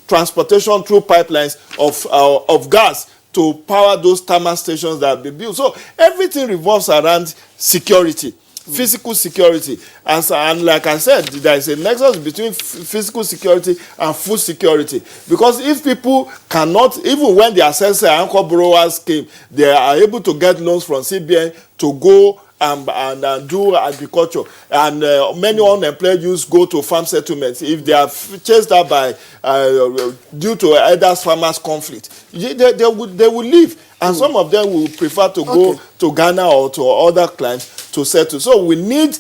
S21: transportation through pipelines of gas to power those thermal stations that have been built. So everything revolves around security, physical security. And like I said, there is a nexus between physical security and food security. Because if people cannot, even when the access anchor borrowers came, they are able to get loans from CBN to go and do agriculture, and many unemployed youths go to farm settlements. If they are chased out by due to either farmers' conflict, they will leave, and some of them will prefer to go to Ghana or to other climes to settle. So we need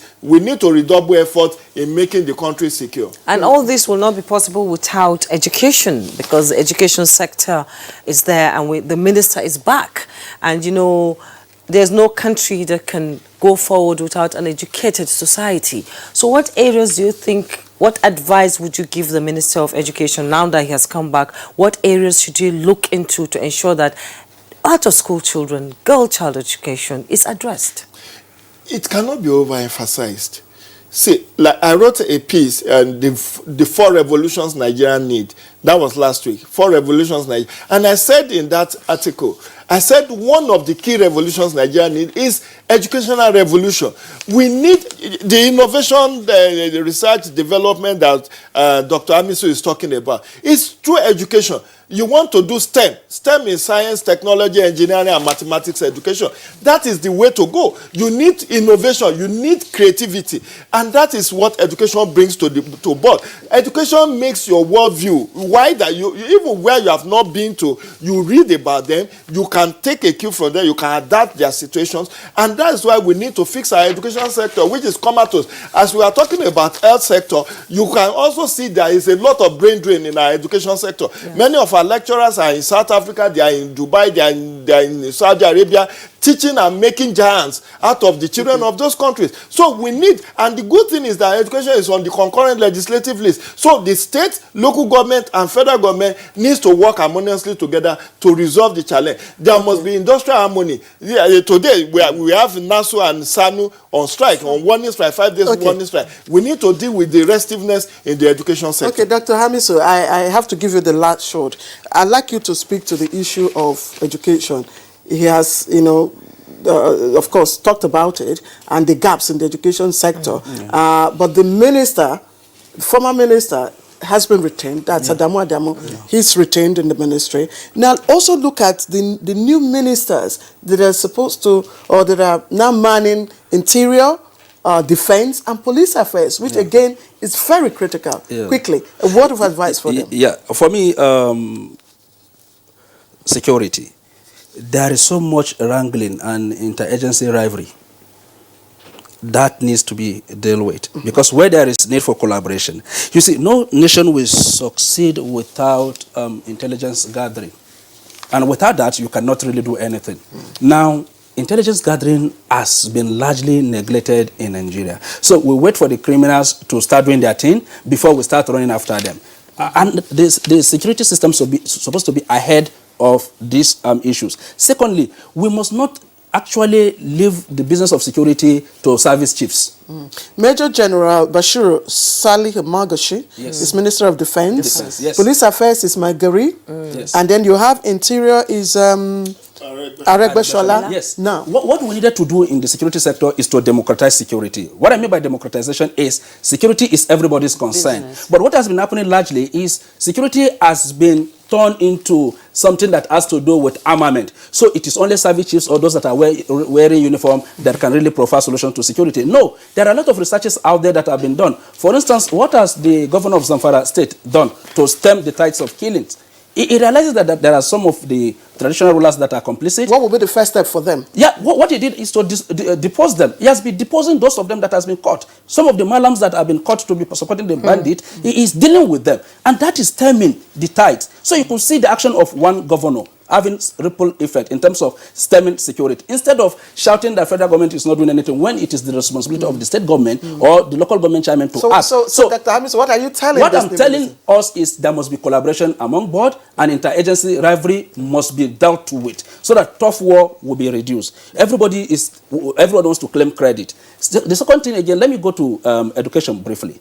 S21: to redouble effort in making the country secure.
S1: And all this will not be possible without education, because the education sector is there, and the minister is back, and there's no country that can go forward without an educated society. So what areas do you think, what advice would you give the Minister of Education now that he has come back? What areas should you look into to ensure that out-of-school children, girl child education is addressed?
S21: It cannot be overemphasized. See, like I wrote a piece, and the 4 revolutions Nigeria need. That was last week. 4 revolutions Nigeria. And I said in that article, I said one of the key revolutions Nigeria need is educational revolution. We need the innovation, the research, development that Dr. Amiso is talking about. It's through education. You want to do STEM. STEM is science, technology, engineering, and mathematics education. That is the way to go. You need innovation. You need creativity. And that is what education brings to board. Education makes your worldview wider. Even where you have not been to, you read about them. You can take a cue from them. You can adapt their situations. And that is why we need to fix our education sector, which is comatose. As we are talking about health sector, you can also see there is a lot of brain drain in our education sector. Yeah. Many of our lecturers are in South Africa, they are in Dubai, they are in Saudi Arabia, teaching and making giants out of the children of those countries. So we need, and the good thing is that education is on the concurrent legislative list. So the state, local government, and federal government needs to work harmoniously together to resolve the challenge. There must be industrial harmony. Today, we have NASU and SANU on strike, on warning strike, 5 days warning strike. We need to deal with the restiveness in the education sector.
S3: Okay, Dr. Hamiso, I have to give you the last shot. I'd like you to speak to the issue of education. He has, of course, talked about it and the gaps in the education sector. But the former minister, has been retained. That's Adamu Adamu. He's retained in the ministry. Now, also look at the new ministers that are supposed to, or that are now manning interior, defense, and police affairs, which again is very critical. Quickly, a word of advice for them.
S20: Yeah, for me, security. There is so much wrangling and interagency rivalry that needs to be dealt with. Because where there is need for collaboration, you see, no nation will succeed without intelligence gathering. And without that, you cannot really do anything. Now, intelligence gathering has been largely neglected in Nigeria. So we wait for the criminals to start doing their thing before we start running after them. And the security system is supposed to be ahead of these issues. Secondly, we must not actually leave the business of security to service chiefs.
S3: Major General Bashir Salih Magashi is Minister of Defense. Police Affairs is Magari. And then you have Interior is Aregbesola.
S20: Yes. Now, what we needed to do in the security sector is to democratize security. What I mean by democratization is security is everybody's concern. But what has been happening largely is security has been turned into something that has to do with armament. So it is only service chiefs or those that are wearing uniform that can really provide solutions to security. No, there are a lot of researches out there that have been done. For instance, what has the governor of Zamfara state done to stem the tides of killings? He realizes that there are some of the traditional rulers that are complicit.
S3: What will be the first step for them?
S20: Yeah, what he did is to depose them. He has been deposing those of them that has been caught. Some of the malams that have been caught to be supporting the bandit, he is dealing with them. And that is stemming the tides. So you could see the action of one governor having ripple effect in terms of stemming security. Instead of shouting that federal government is not doing anything when it is the responsibility of the state government or the local government chairman to act.
S3: So Dr. Hamis, what are you telling us?
S20: What I'm telling us is there must be collaboration among board and interagency rivalry must be dealt with so that tough war will be reduced. Everyone wants to claim credit. The second thing again, let me go to education briefly.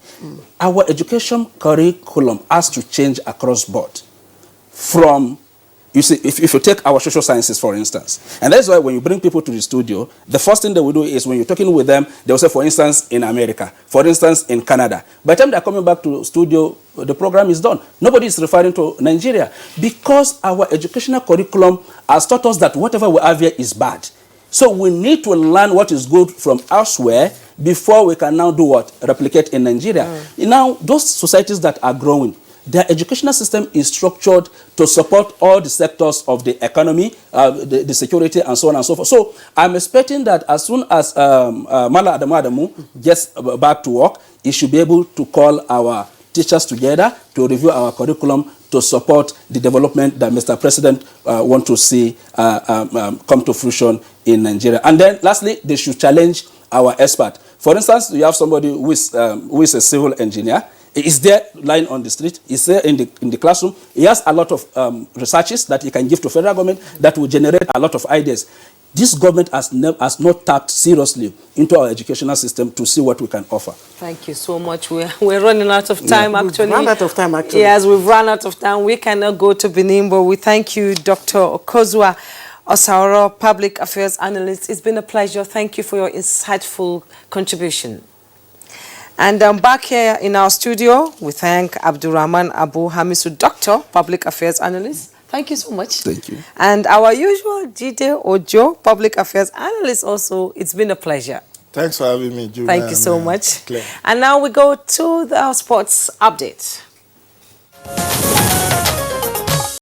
S20: Our education curriculum has to change across board. From you see, if you take our social sciences, for instance, and that's why when you bring people to the studio, the first thing they will do is when you're talking with them, they will say, for instance, in America, for instance, in Canada. By the time they're coming back to studio, the program is done. Nobody is referring to Nigeria because our educational curriculum has taught us that whatever we have here is bad. So we need to learn what is good from elsewhere before we can now do what? Replicate in Nigeria. Now, those societies that are growing, their educational system is structured to support all the sectors of the economy, the security, and so on and so forth. So I'm expecting that as soon as Mala Adamu Adamu gets back to work, he should be able to call our teachers together to review our curriculum to support the development that Mr. President wants to see come to fruition in Nigeria. And then lastly, they should challenge our expert. For instance, you have somebody who is a civil engineer, He is there lying on the street. He's there in the classroom. He has a lot of researches that he can give to federal government that will generate a lot of ideas. This government has not tapped seriously into our educational system to see what we can offer.
S1: Thank you so much. We're running out of time, actually.
S3: We've run out of time, actually.
S1: Yes, we've run out of time. We cannot go to Benin, but we thank you, Dr. Okozua Osaoro, Public Affairs Analyst. It's been a pleasure. Thank you for your insightful contribution. And back here in our studio, we thank Abdurrahman Abu Hamisu, Doctor, Public Affairs Analyst. Thank you so much.
S20: Thank you.
S1: And our usual Jide Ojo, Public Affairs Analyst also. It's been a pleasure.
S21: Thanks for having me, Julia.
S1: Thank you so much.
S21: Claire.
S1: And now we go to the sports update.